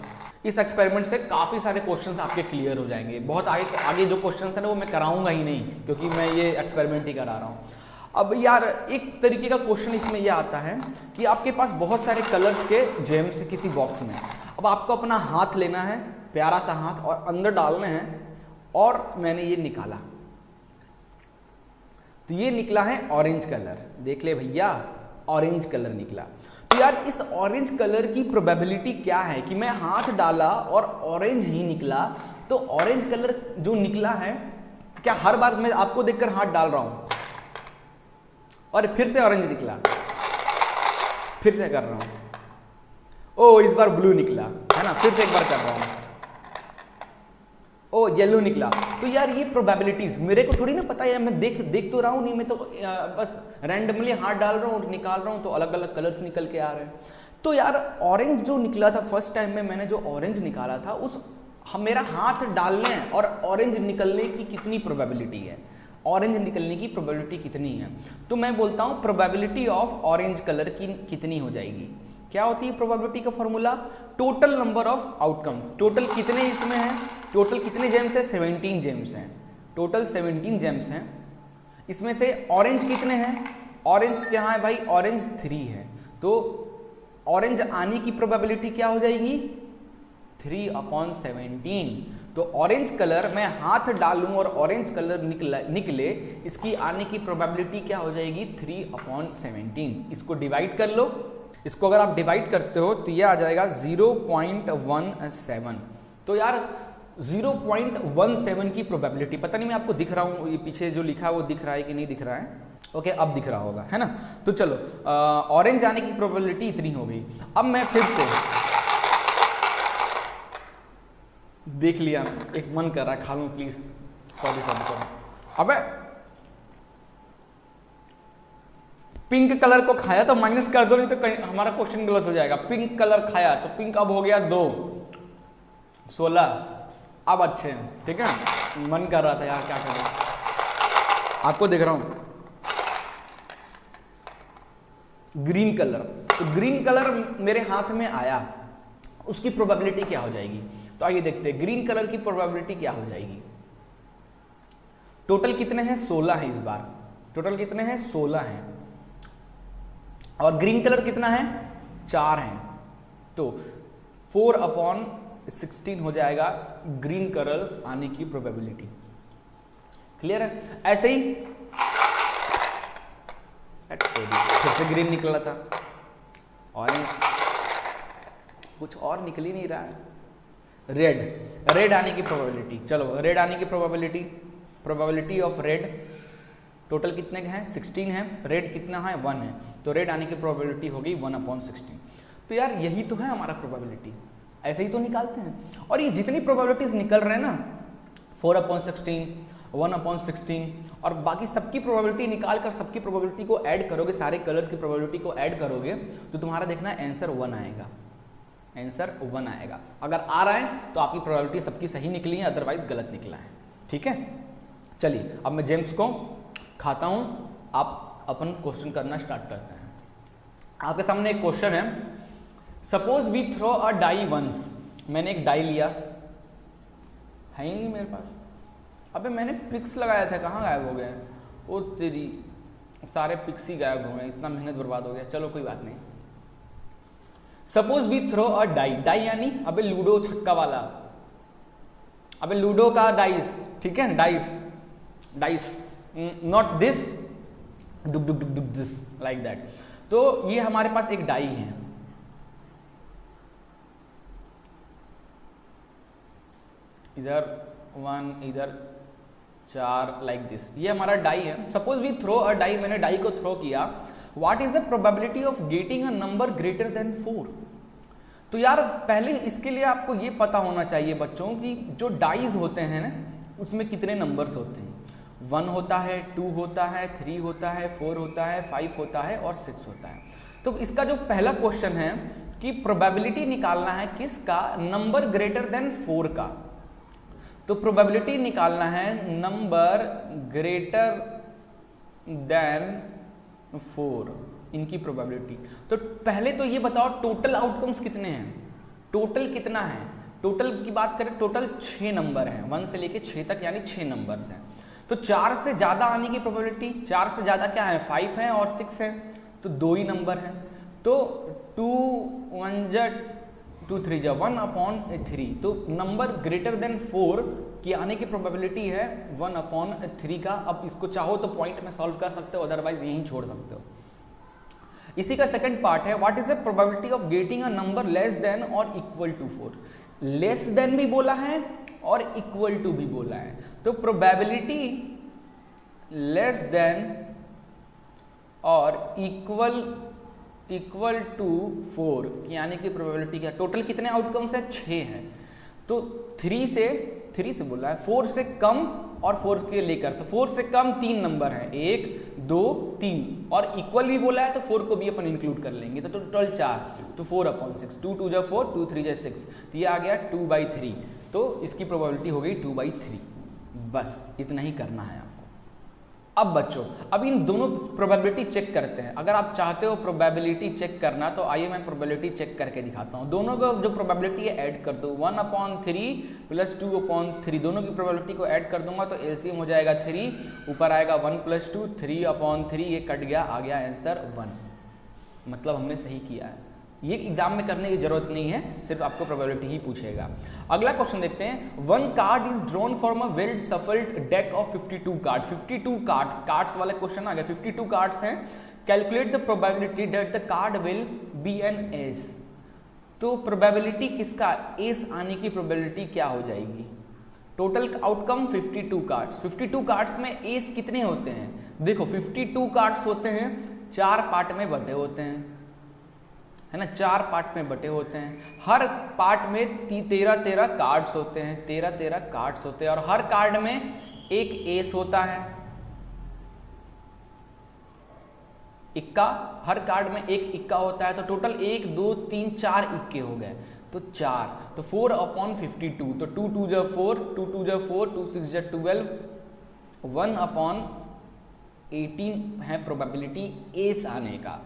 इस एक्सपेरिमेंट से काफ़ी सारे क्वेश्चंस आपके क्लियर हो जाएंगे। बहुत आगे जो क्वेश्चंस है ना वो मैं कराऊंगा ही नहीं, क्योंकि मैं ये एक्सपेरिमेंट ही करा रहा हूँ। अब यार एक तरीके का क्वेश्चन इसमें यह आता है कि आपके पास बहुत सारे कलर्स के जेम्स है किसी बॉक्स में। अब आपको अपना हाथ लेना है, प्यारा सा हाथ, और अंदर डालने हैं, और मैंने ये निकाला तो ये निकला है ऑरेंज कलर। देख ले भैया, ऑरेंज कलर निकला। तो यार इस ऑरेंज कलर की प्रोबेबिलिटी क्या है कि मैं हाथ डाला और ऑरेंज ही निकला। तो ऑरेंज कलर जो निकला है, क्या हर बार मैं आपको देखकर हाथ डाल रहा हूं और फिर से ऑरेंज निकला, फिर से कर रहा हूं, ओ इस बार ब्लू निकला, है ना, फिर से एक बार कर रहा हूं, ओ येलो निकला। तो यार ये प्रोबेबिलिटीज मेरे को थोड़ी ना पता है, मैं देख तो रहा हूँ नहीं, मैं तो बस रैंडमली हाथ डाल रहा हूँ, निकाल रहा हूँ, तो अलग अलग कलर्स निकल के आ रहे हैं। तो यार ऑरेंज जो निकला था फर्स्ट टाइम में, मैंने जो ऑरेंज निकाला था, उस मेरा हाथ डालने और ऑरेंज निकलने की कितनी प्रोबेबिलिटी है, ऑरेंज निकलने की प्रोबेबिलिटी कितनी है। तो मैं बोलता हूँ प्रोबेबिलिटी ऑफ ऑरेंज कलर की कितनी हो जाएगी। क्या होती है प्रोबेबिलिटी का formula, total number of outcome. Total कितने इसमें हैं, टोटल कितने जेम्स है, 17 जेम्स हैं, टोटल 17 जेम्स हैं। इसमें से ऑरेंज कितने हैं, ऑरेंज क्या है भाई, ऑरेंज 3 है। तो ऑरेंज आने की प्रोबेबिलिटी क्या हो जाएगी, 3/17। तो ऑरेंज कलर मैं हाथ डालूं और ऑरेंज कलर निकले, इसकी आने की प्रोबेबिलिटी क्या हो जाएगी, 3/17। इसको डिवाइड कर लो, इसको अगर आप डिवाइड करते हो तो ये आ जाएगा 0.17। तो यार 0.17 की प्रोबेबिलिटी, पता नहीं मैं आपको दिख रहा हूँ, ये पीछे जो लिखा है वो दिख रहा है कि नहीं दिख रहा है, ओके अब दिख रहा होगा, है ना। तो चलो ऑरेंज आने की प्रोबेबिलिटी इतनी हो गई। अब मैं फिर से देख लिया, एक मन कर रहा है खा लूं प्लीज, सॉरी। अबे पिंक कलर को खाया तो माइनस कर दो, नहीं तो कहीं हमारा क्वेश्चन गलत हो जाएगा। पिंक कलर खाया तो पिंक अब हो गया 2, 16। अब अच्छे हैं, ठीक है, मन कर रहा था यार क्या करें। आपको देख रहा हूं ग्रीन कलर, तो ग्रीन कलर मेरे हाथ में आया, उसकी प्रोबेबिलिटी क्या हो जाएगी? तो आइए देखते हैं ग्रीन कलर की प्रोबेबिलिटी क्या हो जाएगी। टोटल कितने हैं? 16 है इस बार। टोटल कितने हैं? 16 हैं। और ग्रीन कलर कितना है? 4 है। तो 4/16 हो जाएगा ग्रीन कलर आने की प्रोबेबिलिटी। क्लियर है? ऐसे ही फिर से ग्रीन निकला था, ऑरेंज, कुछ और निकल ही नहीं रहा है। रेड आने की प्रोबेबिलिटी, चलो रेड आने की प्रोबेबिलिटी ऑफ रेड, टोटल कितने हैं? 16 है। रेड कितना है? 1 है। तो रेड आने की प्रोबेबिलिटी होगी 1/16। तो यार यही तो है हमारा प्रोबेबिलिटी, ऐसे ही तो निकालते हैं। और ये जितनी प्रोबेबिलिटीज निकल रहे हैं ना, 4/16, 1/16 और बाकी सबकी प्रोबेबिलिटी निकाल कर सबकी प्रोबेबिलिटी को ऐड करोगे, सारे कलर्स की प्रोबेबिलिटी को ऐड करोगे, तो तुम्हारा देखना आंसर 1 आएगा। आंसर 1 आएगा। अगर आ रहा है तो आपकी प्रोबेबिलिटी सबकी सही निकली है, अदरवाइज गलत निकला है। ठीक है, चलिए अब मैं जेम्स को खाता हूं, आप अपन क्वेश्चन करना स्टार्ट करते हैं। आपके सामने एक क्वेश्चन है, suppose we throw a die once. मैंने एक डाई लिया, है ही नहीं मेरे पास। अबे मैंने पिक्स लगाया था, कहाँ गायब हो गए? ओ तेरी, सारे पिक्स ही गायब हो गए, इतना मेहनत बर्बाद हो गया। चलो कोई बात नहीं। Suppose we throw a die, die यानी अबे लूडो छक्का वाला, अबे लूडो का डाइस, ठीक है, dice not this, duke duke duke duke this, like that. तो ये हमारे पास एक डाई है, इधर 1, इधर 4, लाइक दिस। ये हमारा डाई है। Suppose we throw a die, मैंने डाई को थ्रो किया। What is the probability of getting a number greater than 4? तो यार पहले इसके लिए आपको ये पता होना चाहिए बच्चों कि जो डाइज होते हैं ना, उसमें कितने नंबर्स होते हैं। 1 होता है, 2 होता है, 3 होता है, 4 होता है, 5 होता है और 6 होता है। तो इसका जो पहला क्वेश्चन है कि प्रोबेबिलिटी निकालना है किसका? नंबर ग्रेटर देन 4 का। तो प्रोबेबिलिटी निकालना है नंबर ग्रेटर देन 4, इनकी प्रोबेबिलिटी। तो पहले तो ये बताओ टोटल आउटकम्स कितने हैं, टोटल कितना है? टोटल की बात करें, टोटल 6 नंबर हैं, 1 से लेके 6 तक, यानी 6 नंबर्स हैं। तो 4 से ज्यादा आने की प्रोबेबिलिटी, 4 से ज्यादा क्या है? 5 है और 6 है, तो 2 ही नंबर है। तो 2 1 2 3 1/3। तो नंबर ग्रेटर देन 4 की आने की प्रोबेबिलिटी है 1/3 का। अब इसको चाहो तो पॉइंट में सॉल्व कर सकते हो, अदरवाइज यहीं छोड़ सकते हो। इसी का सेकंड पार्ट है, what is the probability of getting a number less than और इक्वल टू 4? लेस देन भी बोला है और इक्वल टू भी बोला है। तो प्रोबेबिलिटी लेस देन और इक्वल टू 4 की आने की प्रोबेबिलिटी क्या? टोटल कितने आउटकम्स है? 6 है। तो 3 से बोला है, 4 से कम और 4 के लेकर, तो 4 से कम 3 नंबर है, 1 2 3, और इक्वल भी बोला है तो 4 को भी अपन इंक्लूड कर लेंगे। तो टोटल 4, तो 4/6, 2 2 4, 2 3 6, तो ये आ गया 2/3। तो इसकी प्रोबेबिलिटी हो गई 2/3। बस इतना ही करना है आपको। अब बच्चों, अब इन दोनों प्रोबेबिलिटी चेक करते हैं। अगर आप चाहते हो प्रोबेबिलिटी चेक करना तो आइए मैं प्रोबेबिलिटी चेक करके दिखाता हूं। दोनों को जो प्रोबेबिलिटी है ऐड कर दो, 1/3 + 2/3, दोनों की प्रोबेबिलिटी को ऐड कर दूंगा तो एलसीएम हो जाएगा 3, ऊपर आएगा 1 + 2, 3/3, ये कट गया, आ गया आंसर 1। मतलब हमने सही किया है। ये एग्जाम में करने की जरूरत नहीं है, सिर्फ आपको प्रोबेबिलिटी ही पूछेगा। अगला क्वेश्चन देखते हैं। 1 card is drawn from a well shuffled deck of 52 card. 52 cards वाला क्वेश्चन आ गया। 52 कार्ड्स हैं। Calculate the probability that the card will be an ace. तो प्रोबेबिलिटी किसका? एस आने की प्रोबेबिलिटी क्या हो जाएगी? Total outcome 52 cards. 52 कार्ड्स में एस कितने होते हैं? देखो 52 कार्ड्स होते हैं, 4 पार्ट में बटे होते हैं, है ना, 4 पार्ट में बटे होते हैं। हर पार्ट में 13 कार्ड्स होते हैं, 13 कार्ड्स होते हैं, और हर कार्ड में एक एस होता है, इक्का, हर कार्ड में एक इक्का होता है। तो टोटल 1 2 3 4 इक्के हो गए, तो 4, तो 4/52, तो 2 2 4, 2 2 4, 2 6 12, 1/, 18 है प्रोबेबिलिटी एस आने का।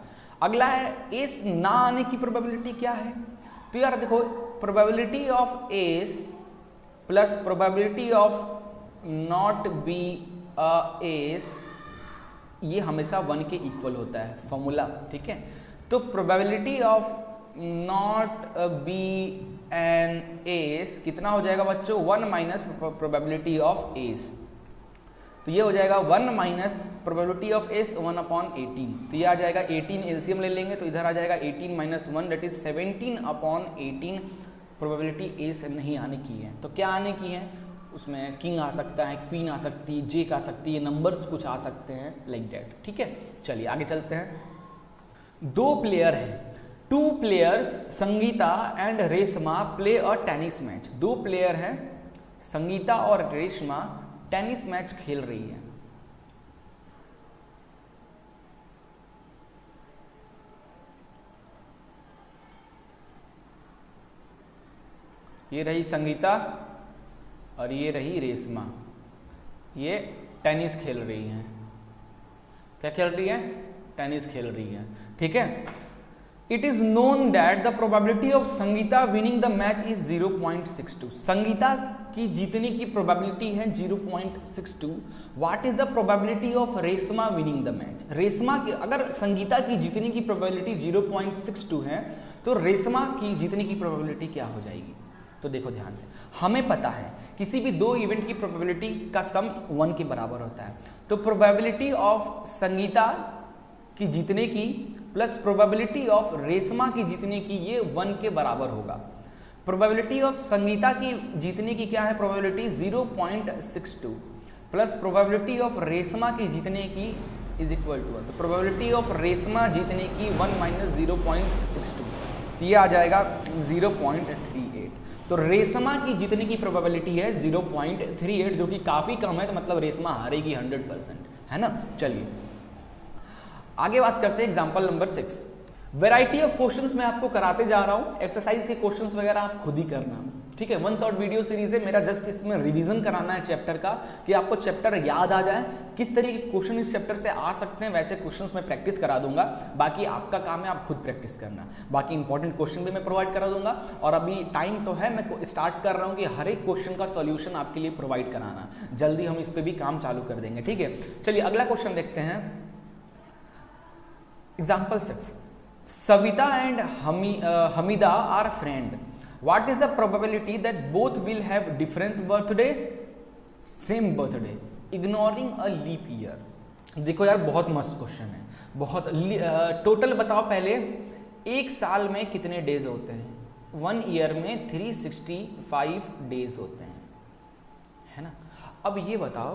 अगला है एस ना आने की प्रोबेबिलिटी क्या है। तो यार देखो, probability of S plus probability of not B S, ये हमेशा 1 के इक्वल होता है फॉर्मूला, ठीक है। तो probability of not be an ace कितना हो जाएगा बच्चों, 1 माइनस प्रोबेबिलिटी ऑफ एस। तो ये हो जाएगा 1 माइनस प्रोबेबिलिटी ऑफ एस 1/18। तो ये आ जाएगा 18, एलसीएम ले लेंगे तो इधर आ जाएगा 18 minus 1 that is 17/18 probability S नहीं आने की है। तो क्या आने की है, उसमें किंग आ सकता है, क्वीन आ सकती है, जेक आ सकती है, नंबर्स कुछ आ सकते हैं लाइक दैट, ठीक है। चलिए आगे चलते हैं। 2 प्लेयर हैं, 2 players Sangeeta and Reshma play a tennis match. 2 player हैं, संगीता और रेशमा टेनिस मैच खेल रही है। ये रही संगीता और ये रही रेशमा, ये टेनिस खेल रही हैं। क्या खेल रही है, टेनिस खेल रही है, ठीक है। It is known that the probability of Sangeeta winning the match is 0.62। Sangeeta की जीतने की प्रोबेबिलिटी है 0.62। What is the probability of Reshma winning the match. Reshma की, अगर संगीता की जीतने की प्रोबेबिलिटी 0.62 है तो रेशमा की जीतने की प्रोबेबिलिटी क्या हो जाएगी। तो देखो ध्यान से, हमें पता है किसी भी 2 इवेंट की प्रोबेबिलिटी का सम 1 के बराबर होता है। तो प्रोबेबिलिटी ऑफ संगीता की जीतने की प्लस प्रोबेबिलिटी ऑफ रेशमा की जीतने की, ये 1 के बराबर होगा। प्रोबेबिलिटी ऑफ संगीता की जीतने की क्या है, probability 0.62 plus probability of Reshma की जीतने की इज इक्वल टू 1। तो प्रोबेबिलिटी ऑफ रेशमा जीतने की 1 माइनस 0.62, तो ये आ जाएगा 0.38। तो रेशमा की जीतने की प्रोबेबिलिटी है 0.38, जो कि काफी कम है, तो मतलब रेशमा हारेगी 100%, है ना। चलिए आगे बात करते हैं example number 6। Variety of questions मैं आपको कराते जा रहा हूं, एक्सरसाइज के क्वेश्चंस वगैरह आप खुद ही करना, ठीक है। 1 शॉर्ट वीडियो सीरीज है मेरा, जस्ट इसमें रिवीजन कराना है चैप्टर का, कि आपको चैप्टर याद आ जाए, किस तरीके के क्वेश्चन इस चैप्टर से आ सकते हैं, वैसे क्वेश्चंस मैं प्रैक्टिस करा दूंगा। बाकी आपका काम है आप खुद प्रैक्टिस करना। बाकी इंपॉर्टेंट क्वेश्चन भी मैं प्रोवाइड करा दूंगा, और अभी टाइम तो है, मैं स्टार्ट कर रहा हूँ कि हर एक क्वेश्चन का सॉल्यूशन आपके लिए प्रोवाइड कराना। जल्दी हम इस पर भी काम चालू कर देंगे, ठीक है। चलिए अगला क्वेश्चन देखते हैं। Example 6, Savita and Hamida are friend. What is the probability that both will have different birthday, same birthday, ignoring a leap year? देखो यार बहुत मस्त क्वेश्चन है, बहुत। टोटल बताओ पहले, एक साल में कितने डेज होते हैं। 1 ईयर में 365 डेज होते हैं, है ना। अब ये बताओ,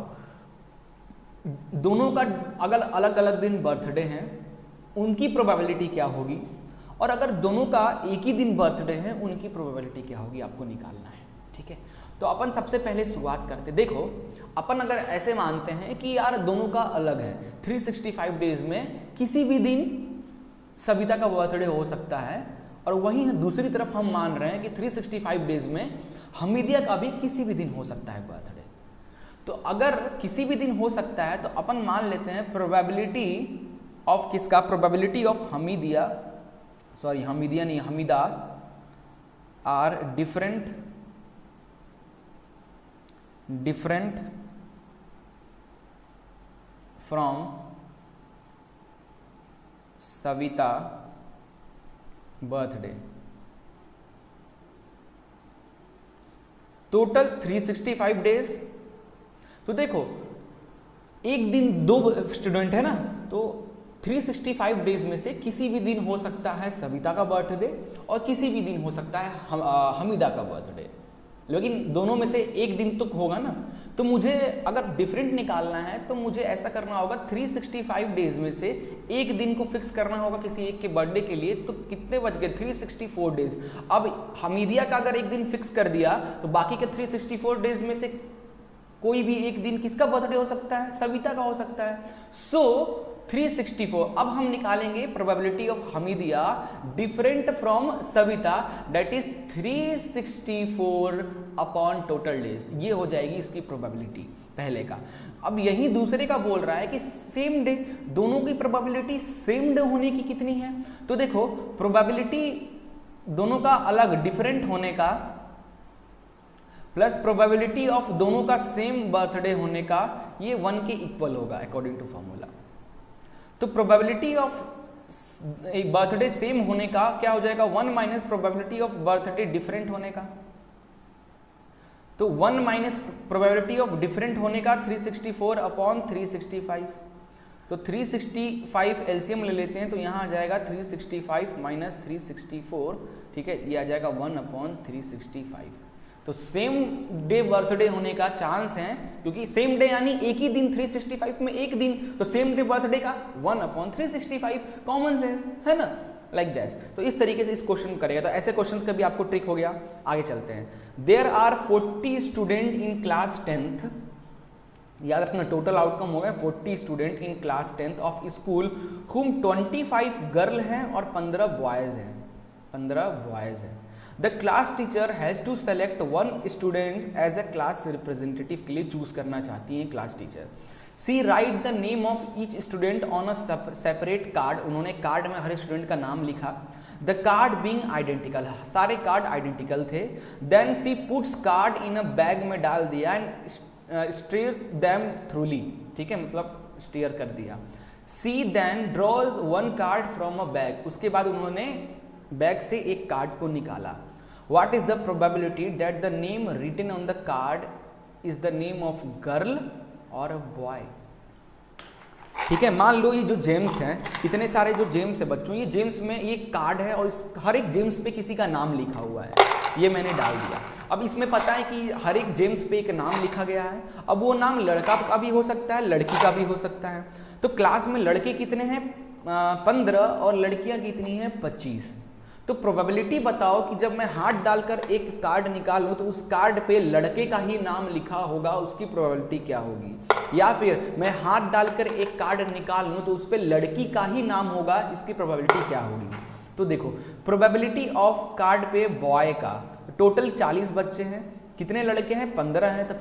दोनों का अगर अलग अलग दिन बर्थडे हैं, उनकी प्रोबेबिलिटी क्या होगी, और अगर दोनों का एक ही दिन बर्थडे है उनकी प्रोबेबिलिटी क्या होगी, आपको निकालना है, ठीक है। तो अपन सबसे पहले शुरुआत करते, देखो अपन अगर ऐसे मानते हैं कि यार दोनों का अलग है, 365 डेज में किसी भी दिन सविता का बर्थडे हो सकता है, और वहीं दूसरी तरफ हम मान रहे हैं कि 365 डेज में हमीदिया का भी किसी भी दिन हो सकता है बर्थडे। तो अगर किसी भी दिन हो सकता है तो अपन मान लेते हैं प्रोबेबिलिटी ऑफ किसका, probability of Hamidiya, sorry Hamidiya नहीं, Hamida are different from Savita birthday. Total 365 days. तो देखो एक दिन 2 स्टूडेंट है ना, तो 365 डेज में से किसी भी दिन हो सकता है सविता का बर्थडे और किसी भी दिन हो सकता है हमीदा का बर्थडे, लेकिन दोनों में से एक दिन तो होगा ना। तो मुझे अगर डिफरेंट निकालना है तो मुझे ऐसा करना होगा, 365 डेज में से एक दिन को फिक्स करना होगा किसी एक के बर्थडे के लिए। तो कितने बच गए, 364 डेज। अब हमीदिया का अगर एक दिन फिक्स कर दिया तो बाकी के 364 डेज में से कोई भी एक दिन किसका बर्थडे हो सकता है, सविता का हो सकता है। सो 364। अब हम निकालेंगे प्रोबेबिलिटी ऑफ हमीदिया different from Savita, that is 364 upon total days. ये हो जाएगी इसकी प्रोबेबिलिटी पहले का। अब यही दूसरे का बोल रहा है कि सेम डे, दोनों की प्रोबेबिलिटी सेम डे होने की कितनी है। तो देखो प्रोबेबिलिटी दोनों का अलग डिफरेंट होने का प्लस प्रोबेबिलिटी ऑफ दोनों का सेम बर्थडे होने का, ये 1 के इक्वल होगा अकॉर्डिंग टू फॉर्मूला। तो प्रोबेबिलिटी ऑफ बर्थडे सेम होने का क्या हो जाएगा, 1 minus probability of birthday different होने का। तो 1 माइनस प्रोबेबिलिटी ऑफ डिफरेंट होने का 364 अपॉन 365। तो 365 एलसीएम ले लेते हैं, तो यहाँ आ जाएगा 365 माइनस 364, ठीक है, ये आ जाएगा 1 अपॉन 365। तो सेम डे बर्थडे होने का चांस है, क्योंकि सेम डे यानी एक ही दिन, 365 में एक दिन, तो सेम डे बर्थडे का 1 अपॉन 365, कॉमन सेंस है ना, लाइक दैट। तो इस तरीके से इस क्वेश्चन करेगा। तो ऐसे क्वेश्चंस का भी आपको ट्रिक हो गया। आगे चलते हैं। There are 40 student in class 10th, याद रखना टोटल आउटकम होगा 40 student in class 10th of school whom 25 girl हैं और 15 बॉयज हैं, 15 बॉयज हैं। The class teacher has to select 1 student as a class representative, के लिए चूज करना चाहती हैं class teacher. She write the name of each student on a separate card, उन्होंने कार्ड में हर स्टूडेंट का नाम लिखा। द कार्ड बीइंग आइडेंटिकल, सारे कार्ड आइडेंटिकल थे। Then she puts card in a bag में डाल दिया एंड स्टीयर्स देम थ्रूली, ठीक है, मतलब स्टीयर कर दिया। She then draws 1 card from a bag, उसके बाद उन्होंने बैग से एक कार्ड को निकाला। What is the probability that the name written on the card is the name of girl और बॉय। ठीक है, मान लो ये जो जेम्स हैं, इतने सारे जो जेम्स है बच्चों, ये जेम्स में ये कार्ड है और इस हर एक जेम्स पे किसी का नाम लिखा हुआ है, ये मैंने डाल दिया। अब इसमें पता है कि हर एक जेम्स पे एक नाम लिखा गया है। अब वो नाम लड़का का भी हो सकता है, लड़की का भी हो सकता है। तो क्लास में लड़के कितने हैं 15 और लड़कियां कितनी हैं 25। तो प्रोबेबिलिटी बताओ कि जब मैं हाथ डालकर एक कार्ड निकालूं तो उस कार्ड पे लड़के का ही नाम लिखा होगा, उसकी प्रोबेबिलिटी क्या होगी। या फिर मैं हाथ डालकर एक कार्ड निकाल लूं तो उस पे लड़की का ही नाम होगा, इसकी प्रोबेबिलिटी क्या होगी। तो देखो प्रोबेबिलिटी ऑफ कार्ड पे बॉय का, टोटल 40 बच्चे हैं, कितने लड़के हैं 15 हैं, तो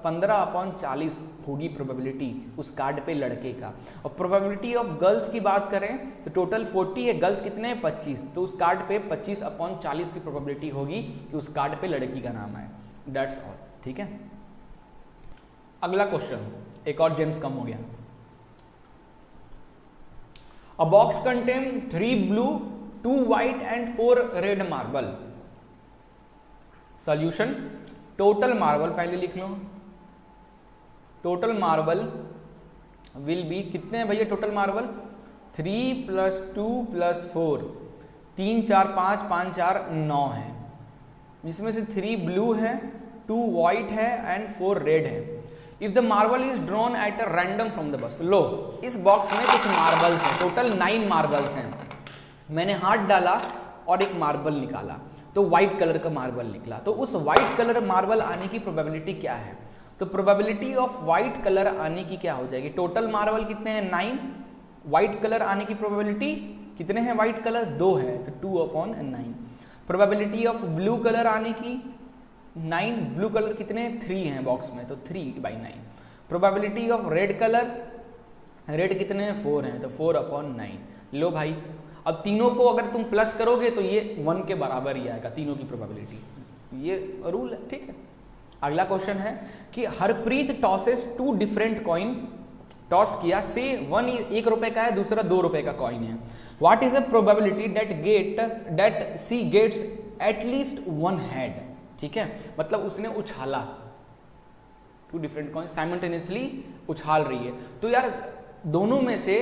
15 अपॉन 40 होगी प्रोबेबिलिटी उस कार्ड पे लड़के का। और प्रोबेबिलिटी ऑफ गर्ल्स की बात करें तो टोटल 40 है, गर्ल्स कितने हैं 25, तो उस कार्ड पे 25 अपॉन 40 की प्रोबेबिलिटी होगी कि उस कार्ड पे लड़की का नाम है। दैट्स ऑल, ठीक है। अगला क्वेश्चन, एक और जेम्स कम हो गया। अ box contain 3 blue 2 white and 4 red marble. Solution, total marble पहले लिख लो। टोटल मार्बल विल बी, कितने हैं भैया टोटल मार्बल 3 + 2 + 4, 3 4 5 5 4 9 है। इसमें से 3 ब्लू है, 2 व्हाइट है एंड 4 रेड है। If the marble is drawn at a random from the box, लो इस बॉक्स में कुछ मार्बल्स हैं, टोटल 9 मार्बल्स हैं। मैंने हाथ डाला और एक मार्बल निकाला तो व्हाइट कलर का मार्बल निकला। तो उस व्हाइट कलर मार्बल आने की प्रोबेबिलिटी क्या है। तो प्रोबेबिलिटी ऑफ व्हाइट कलर आने की क्या हो जाएगी, टोटल मार्बल कितने हैं 9, व्हाइट कलर आने की प्रोबेबिलिटी कितने हैं व्हाइट कलर 2 है, तो 2 upon 9। Probability of blue colour आने की 9, ब्लू कलर कितने 3 हैं बॉक्स में, तो 3/9। Probability of red colour, red कितने हैं 4 हैं, तो 4 अपॉन 9। लो भाई, अब तीनों को अगर तुम प्लस करोगे तो ये 1 के बराबर ही आएगा तीनों की प्रोबेबिलिटी, ये रूल है, ठीक है। अगला क्वेश्चन है कि Harpreet tosses 2 different coin, toss किया, से 1 रुपए का है, दूसरा 2 रुपए का कॉइन है। What is the probability that she gets at least 1 head, ठीक है, मतलब उसने उछाला 2 डिफरेंट कॉइन साइमल्टेनियसली उछाल रही है। तो यार दोनों में से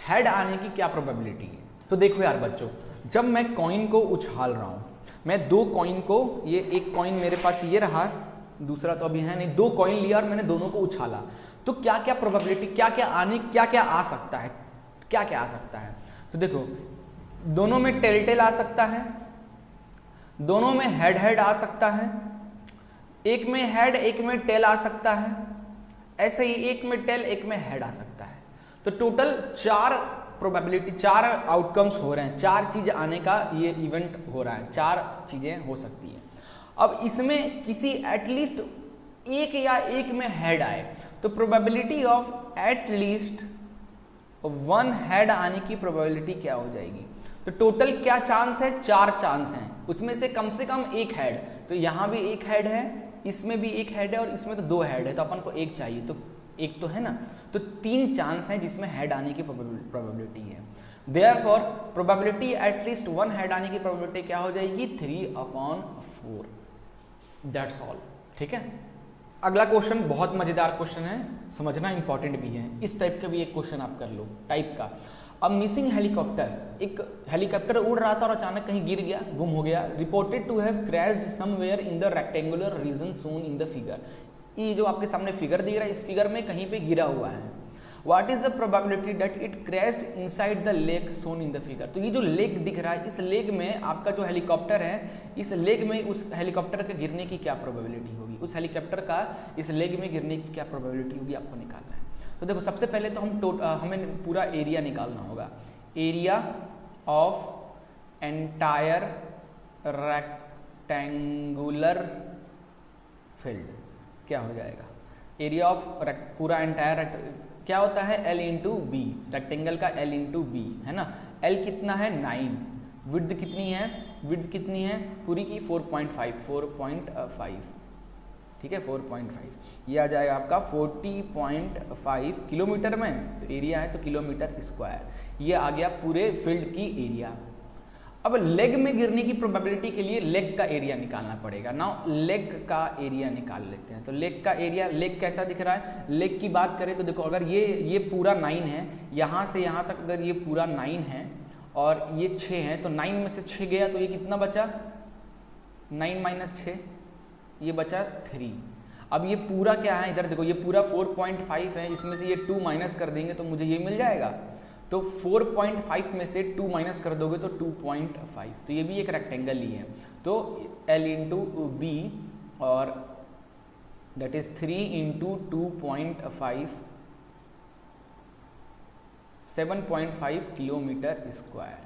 हेड आने की क्या प्रोबेबिलिटी है। तो देखो यार बच्चों, जब मैं कॉइन को उछाल रहा हूं, मैं 2 कॉइन को, ये एक कॉइन मेरे पास ये रहा, दूसरा तो अभी है नहीं, 2 कॉइन लिया और मैंने दोनों को उछाला, तो क्या क्या प्रोबेबिलिटी, क्या क्या आ सकता है, क्या क्या आ सकता है। तो देखो दोनों में टेल आ सकता है, दोनों में हेड आ सकता है, एक में हेड एक में टेल आ सकता है, ऐसे ही एक में टेल एक में हेड आ सकता है। तो टोटल 4 प्रोबेबिलिटी, 4 आउटकम्स हो रहे हैं, 4 चीज आने का ये इवेंट हो रहा है, 4 चीजें हो सकती हैं। अब इसमें किसी एटलीस्ट एक या एक में हेड आए तो प्रोबेबिलिटी ऑफ एटलीस्ट 1 हेड आने की प्रोबेबिलिटी क्या हो जाएगी? तो टोटल क्या चांस है? 4 चांस हैं, उसमें से कम एक हेड, तो यहाँ भी एक हेड है, इसमें भी एक हेड है और इसमें तो 2 हेड है, तो अपन को एक चाहिए, तो एक तो है ना, तो 3 चांस हैं जिसमें हेड आने की प्रोबेबिलिटी है। देयरफॉर प्रोबेबिलिटी एटलीस्ट 1 हेड आने की प्रोबेबिलिटी क्या हो जाएगी? 3/4। That's all. ठीक है। अगला क्वेश्चन बहुत मजेदार क्वेश्चन है, समझना इंपॉर्टेंट भी है, इस टाइप का भी एक क्वेश्चन आप कर लो टाइप का। अब मिसिंग हेलीकॉप्टर, एक हेलीकॉप्टर उड़ रहा था और अचानक कहीं गिर गया, गुम हो गया। Reported to have crashed somewhere in the rectangular region shown in the figure. ये जो आपके सामने फिगर दिख रहा है, इस फिगर में कहीं पे गिरा हुआ है। What is the probability that it crashed inside the lake shown in the figure. तो ये जो लेक दिख रहा है, इस लेक में आपका जो हेलीकॉप्टर है, इस लेक में उस हेलीकॉप्टर के गिरने की क्या प्रोबेबिलिटी होगी? उस हेलीकॉप्टर का इस लेक में गिरने की क्या प्रोबेबिलिटी होगी, आपको निकालना है। तो देखो, सबसे पहले तो हमें पूरा एरिया निकालना होगा। Area of entire rectangular field क्या हो जाएगा? एरिया ऑफ पूरा एंटायर क्या होता है? L इंटू बी, रेक्टेंगल का L इंटू बी है ना। L कितना है? 9। विड्थ कितनी है? विड्थ कितनी है पूरी की? 4.5। ठीक है, 4.5। ये आ जाएगा आपका 40.5 किलोमीटर में, तो एरिया है तो किलोमीटर स्क्वायर। ये आ गया पूरे फील्ड की एरिया। अब लेग में गिरने की प्रोबेबिलिटी के लिए लेग का एरिया निकालना पड़ेगा। नाउ लेग का एरिया निकाल लेते हैं। तो लेग का एरिया, लेग कैसा दिख रहा है? लेग की बात करें तो देखो, अगर ये पूरा 9 है, यहाँ से यहाँ तक अगर ये पूरा 9 है और ये 6 है, तो 9 में से 6 गया तो ये कितना बचा? 9 माइनस 6, ये बचा 3। अब ये पूरा क्या है? इधर देखो, ये पूरा 4.5 है, इसमें से ये 2 माइनस कर देंगे तो मुझे ये मिल जाएगा। तो 4.5 में से 2 माइनस कर दोगे तो 2.5, तो ये भी एक रेक्टेंगल ही है। तो L इंटू बी और that is 3 into 2.5, 7.5 kilometre square.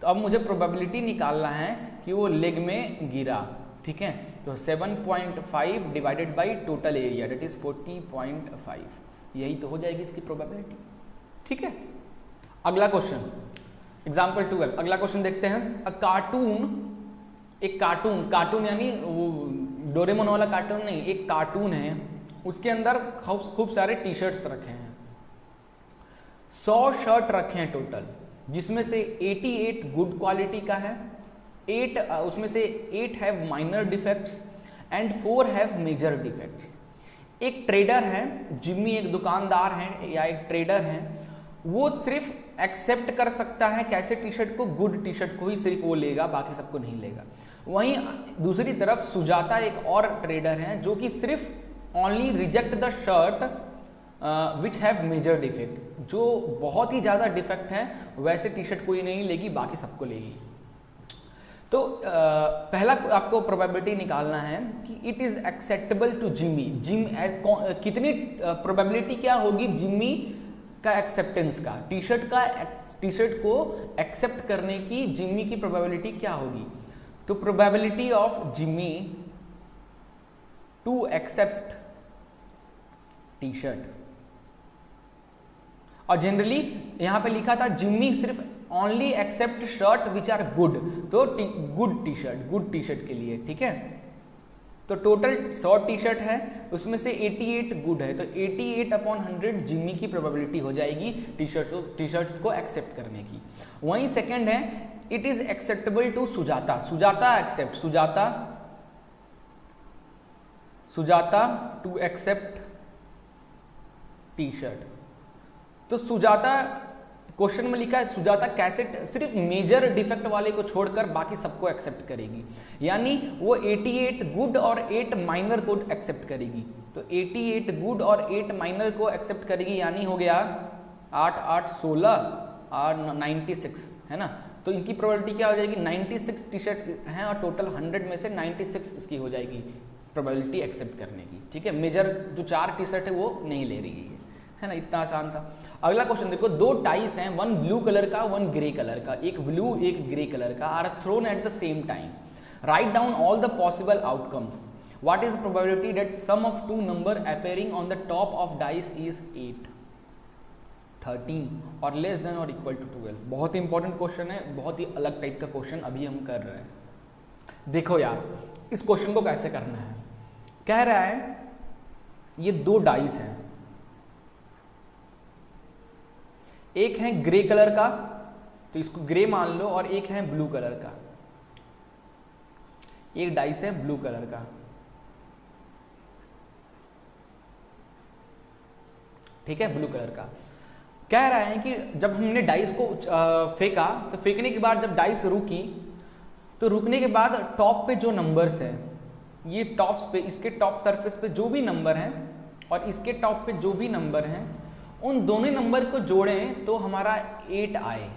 तो अब मुझे प्रोबेबिलिटी निकालना है कि वो लेग में गिरा। ठीक है, तो 7.5 divided by total area that is 40.5, यही तो हो जाएगी इसकी प्रोबेबिलिटी। ठीक है। अगला क्वेश्चन, एग्जाम्पल 12। अगला क्वेश्चन देखते हैं। अ कार्टून, एक कार्टून यानी वो डोरेमोन वाला कार्टून नहीं, एक कार्टून है, उसके अंदर खूब सारे टी शर्ट्स रखे हैं। 100 शर्ट रखे हैं टोटल, जिसमें से 88 गुड क्वालिटी का है, 8 उसमें से 8 have minor defects and 4 have major defects. एक ट्रेडर है, जिम्मी एक दुकानदार है या एक ट्रेडर है, वो सिर्फ एक्सेप्ट कर सकता है कैसे टी शर्ट को? गुड टी शर्ट को ही सिर्फ वो लेगा, बाकी सबको नहीं लेगा। वहीं दूसरी तरफ सुजाता एक और ट्रेडर है जो कि सिर्फ only reject the shirt which have major defect, जो बहुत ही ज़्यादा डिफेक्ट है वैसे टी शर्ट कोई नहीं लेगी, बाकी सबको लेगी। तो पहला आपको प्रोबेबिलिटी निकालना है कि it is acceptable to Jimmy. कितनी प्रोबेबिलिटी क्या होगी जिम्मी का एक्सेप्टेंस का, टी शर्ट को एक्सेप्ट करने की जिम्मी की प्रोबेबिलिटी क्या होगी? तो probability of Jimmy to accept T shirt, और जनरली यहां पे लिखा था जिम्मी सिर्फ only accept shirt which are good, तो गुड टी शर्ट के लिए। ठीक है, तो टोटल 100 टी शर्ट है, उसमें से 88 गुड है, तो 88/100 जिम्मी की प्रोबेबिलिटी हो जाएगी टी शर्ट्स को एक्सेप्ट करने की। वहीं सेकंड है it is acceptable to Sujata. Sujata to accept T shirt. तो सुजाता, क्वेश्चन में लिखा है सुजाता कैसे सिर्फ मेजर डिफेक्ट वाले को छोड़कर बाकी सबको एक्सेप्ट करेगी, यानी वो 88 गुड और 8 माइनर को एक्सेप्ट करेगी। तो 88 गुड और 8 माइनर को एक्सेप्ट करेगी, यानी हो गया 8 8 16 और 96 है ना। तो इनकी प्रोबेबिलिटी क्या हो जाएगी? 96 टी शर्ट हैं और टोटल 100 में से 96 इसकी हो जाएगी प्रोबेबिलिटी एक्सेप्ट करने की। ठीक है, मेजर जो 4 टी शर्ट है वो नहीं ले रही है ना, इतना आसान था। अगला क्वेश्चन देखो, दो टाइस हैं, वन ब्लू कलर का वन ग्रे कलर का, एक ब्लू एक ग्रे कलर का, are thrown at the same time, write down all the possible outcomes, what is probability that sum of two number appearing on the top of dice is 8, 13 और लेस देन और इक्वल टू 12। बहुत ही इंपॉर्टेंट क्वेश्चन है, बहुत ही अलग टाइप का क्वेश्चन अभी हम कर रहे हैं। देखो यार इस क्वेश्चन को कैसे करना है, कह रहा है ये दो डाइस हैं, एक है ग्रे कलर का तो इसको ग्रे मान लो, और एक है ब्लू कलर का, एक डाइस है ब्लू कलर का, ठीक है, ब्लू कलर का। कह रहा है कि जब हमने डाइस को फेंका तो फेंकने के बाद जब डाइस रुकी तो रुकने के बाद टॉप पे जो नंबर्स है, ये टॉप्स पे, इसके टॉप सरफेस पे जो भी नंबर हैं और इसके टॉप पे जो भी नंबर हैं, उन दोनों नंबर को जोड़ें तो हमारा 8 आए।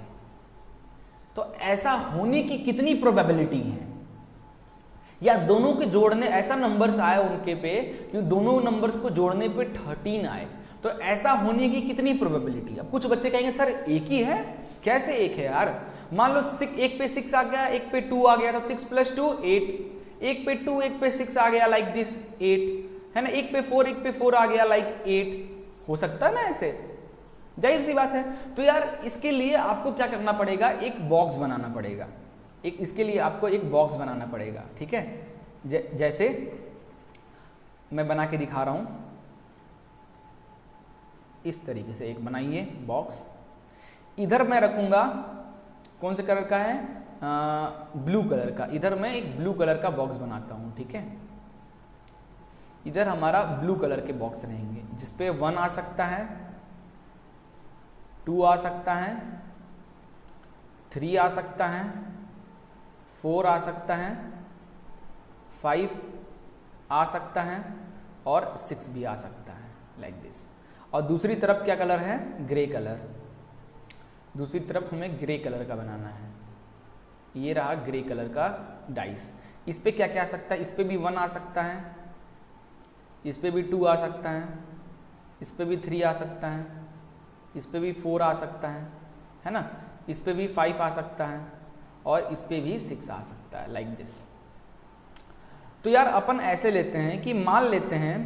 तो ऐसा होने की कितनी प्रोबेबिलिटी है, या दोनों के जोड़ने ऐसा नंबर्स आए उनके पे कि दोनों नंबर्स को जोड़ने पे 13 आए, तो ऐसा होने की कितनी प्रोबेबिलिटी। अब कुछ बच्चे कहेंगे सर एक ही है, कैसे एक है यार, मान लो एक पे 6 आ गया, एक पे 2 आ गया, तो 6 + 2 8, एक पे 2 एक पे 6 आ गया लाइक दिस 8, है ना, एक पे 4 एक पे 4 आ गया लाइक 8, हो सकता है ना ऐसे, जाहिर सी बात है। तो यार इसके लिए आपको क्या करना पड़ेगा, एक बॉक्स बनाना पड़ेगा, एक इसके लिए आपको एक बॉक्स बनाना पड़ेगा, ठीक है। जैसे मैं बना के दिखा रहा हूं, इस तरीके से एक बनाइए बॉक्स। इधर मैं रखूंगा कौन से कलर का है, ब्लू कलर का, इधर मैं एक ब्लू कलर का बॉक्स बनाता हूं, ठीक है। इधर हमारा ब्लू कलर के बॉक्स रहेंगे जिसपे 1 आ सकता है, 2 आ सकता है, 3 आ सकता है, 4 आ सकता है, 5 आ सकता है और 6 भी आ सकता है लाइक दिस। और दूसरी तरफ क्या कलर है, ग्रे कलर, दूसरी तरफ हमें ग्रे कलर का बनाना है। ये रहा ग्रे कलर का डाइस। इस पे क्या क्या आ सकता है, इस पे भी 1 आ सकता है, इस पे भी 2 आ सकता है, इस पे भी 3 आ सकता है, इस पे भी 4 आ सकता है ना, इस पे भी 5 आ सकता है और इस पे भी 6 आ सकता है लाइक दिस। तो यार अपन ऐसे लेते हैं कि मान लेते हैं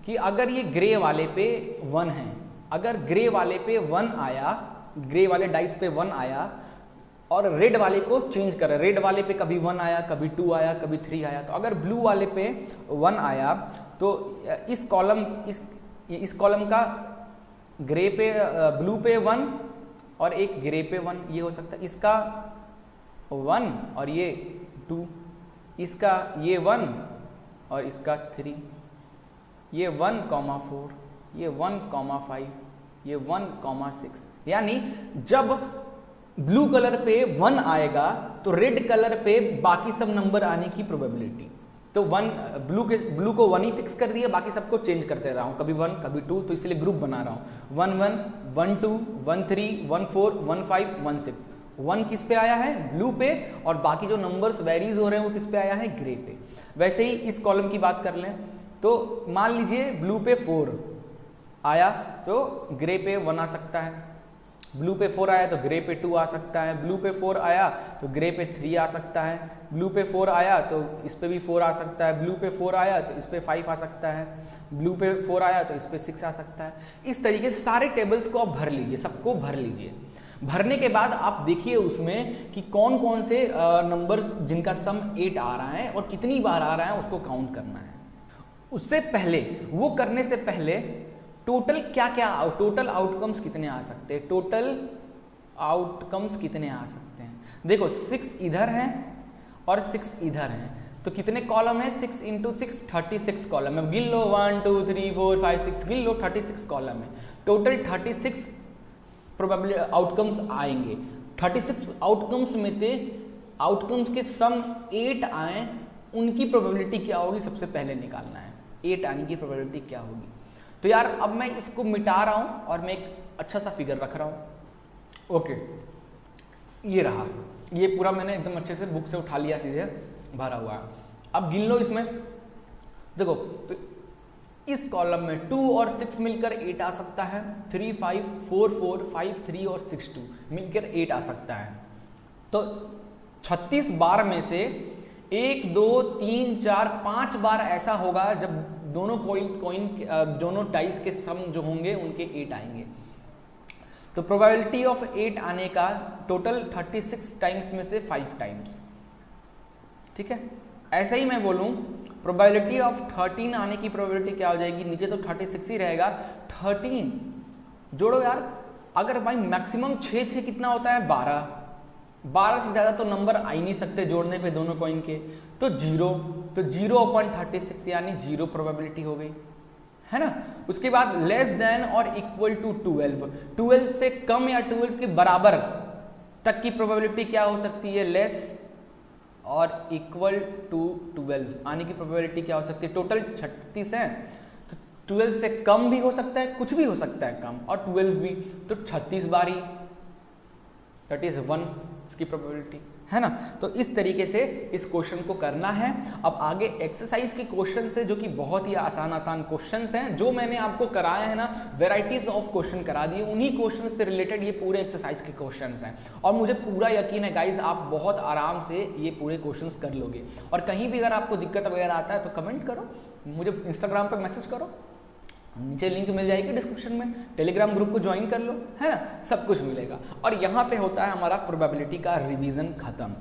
कि अगर ये ग्रे वाले पे 1 है, अगर ग्रे वाले पे 1 आया, ग्रे वाले डाइस पे 1 आया और रेड वाले को चेंज करें, रेड वाले पे कभी 1 आया, कभी 2 आया, कभी 3 आया, तो अगर ब्लू वाले पे 1 आया तो इस कॉलम का ग्रे पे, ब्लू पे 1 और एक ग्रे पे 1, ये हो सकता है। इसका 1 और ये 2, इसका ये 1 और इसका 3, ये 1,4, ये 1,5, ये 1,6। यानी जब ब्लू कलर पे 1 आएगा तो रेड कलर पे बाकी सब नंबर आने की प्रोबेबिलिटी, तो 1 ब्लू को 1 ही फिक्स कर दिया, बाकी सबको चेंज करते रहा हूँ, कभी 1 कभी 2, तो इसलिए ग्रुप बना रहा हूँ 1 1 1 2 1 3 1 4 1 5 1 6। 1 किस पे आया है, ब्लू पे, और बाकी जो नंबर्स वेरीज हो रहे हैं वो किस पे आया है, ग्रे पे। वैसे ही इस कॉलम की बात कर लें तो मान लीजिए ब्लू पे 4 आया तो ग्रे पे 1 आ सकता है, ब्लू पे 4 आया तो ग्रे पे 2 आ सकता है, ब्लू पे 4 आया तो ग्रे पे 3 आ सकता है, ब्लू पे 4 आया तो इस पे भी 4 आ सकता है, ब्लू पे 4 आया तो इस पे 5 आ सकता है, ब्लू पे 4 आया तो इस पे 6 आ सकता है। इस तरीके से सारे टेबल्स को आप भर लीजिए, सबको भर लीजिए। भरने के बाद आप देखिए उसमें कि कौन कौन से नंबर्स जिनका सम 8 आ रहा है और कितनी बार आ रहा है उसको काउंट करना है। उससे पहले, वो करने से पहले टोटल क्या क्या, टोटल आउटकम्स कितने आ सकते हैं, टोटल आउटकम्स कितने आ सकते हैं। देखो 6 इधर हैं और 6 इधर हैं, तो कितने कॉलम है, 6 × 6 36 कॉलम है। गिन लो 1 2 3 4 5 6, गिन लो 36 कॉलम है। टोटल 36 प्रोबेबली आउटकम्स आएंगे। 36 आउटकम्स में से आउटकम्स के सम 8 आए, उनकी प्रोबेबिलिटी क्या होगी सबसे पहले निकालना है, 8 आने की प्रोबेबिलिटी क्या होगी। तो यार अब मैं इसको मिटा रहा हूं और मैं एक अच्छा सा फिगर रख रहा हूं। ओके, ये रहा, ये पूरा मैंने एकदम अच्छे से बुक से उठा लिया, सीधे भरा हुआ है। अब गिन लो इसमें, देखो तो इस कॉलम में 2 और 6 मिलकर 8 आ सकता है, 3, 5, 4, 4, 5, 3 और 6, 2 मिलकर 8 आ सकता है। तो 36 बार में से 1, 2, 3, 4, 5 बार ऐसा होगा जब दोनों दोनों डाइस के सम जो होंगे उनके 8 आएंगे। तो प्रोबेबिलिटी ऑफ 8 आने का टोटल 36 टाइम्स में से 5 टाइम्स, ठीक है। ऐसे ही मैं बोलूं प्रोबेबिलिटी ऑफ 13 आने की प्रोबेबिलिटी क्या हो जाएगी, नीचे तो 36 ही रहेगा, 13 जोड़ो यार, अगर भाई मैक्सिमम 6 कितना होता है 12 से ज़्यादा तो नंबर आ ही नहीं सकते जोड़ने पे दोनों कॉइन के, तो 0/36 यानी 0 प्रोबेबिलिटी हो गई, है ना। उसके बाद लेस देन और इक्वल टू 12 से कम या 12 के बराबर तक की प्रोबेबिलिटी क्या हो सकती है, लेस और इक्वल टू 12 आने की प्रोबेबिलिटी क्या हो सकती है। टोटल 36 है तो 12 से कम भी हो सकता है, कुछ भी हो सकता है कम, और 12 भी, तो 36 बार ही, दैट इज 1 इसकी प्रोबेबिलिटी, है ना। तो इस तरीके से इस क्वेश्चन को करना है। अब आगे एक्सरसाइज के क्वेश्चन है जो कि बहुत ही आसान क्वेश्चंस हैं जो मैंने आपको कराए हैं ना, वैरायटीज ऑफ क्वेश्चन करा दिए, उन्हीं क्वेश्चन से रिलेटेड ये पूरे एक्सरसाइज के क्वेश्चंस हैं। और मुझे पूरा यकीन है गाइज आप बहुत आराम से ये पूरे क्वेश्चंस कर लोगे। और कहीं भी अगर आपको दिक्कत वगैरह आता है तो कमेंट करो, मुझे इंस्टाग्राम पर मैसेज करो, नीचे लिंक मिल जाएगी डिस्क्रिप्शन में, टेलीग्राम ग्रुप को ज्वाइन कर लो, है ना, सब कुछ मिलेगा। और यहाँ पे होता है हमारा प्रोबेबिलिटी का रिवीजन खत्म।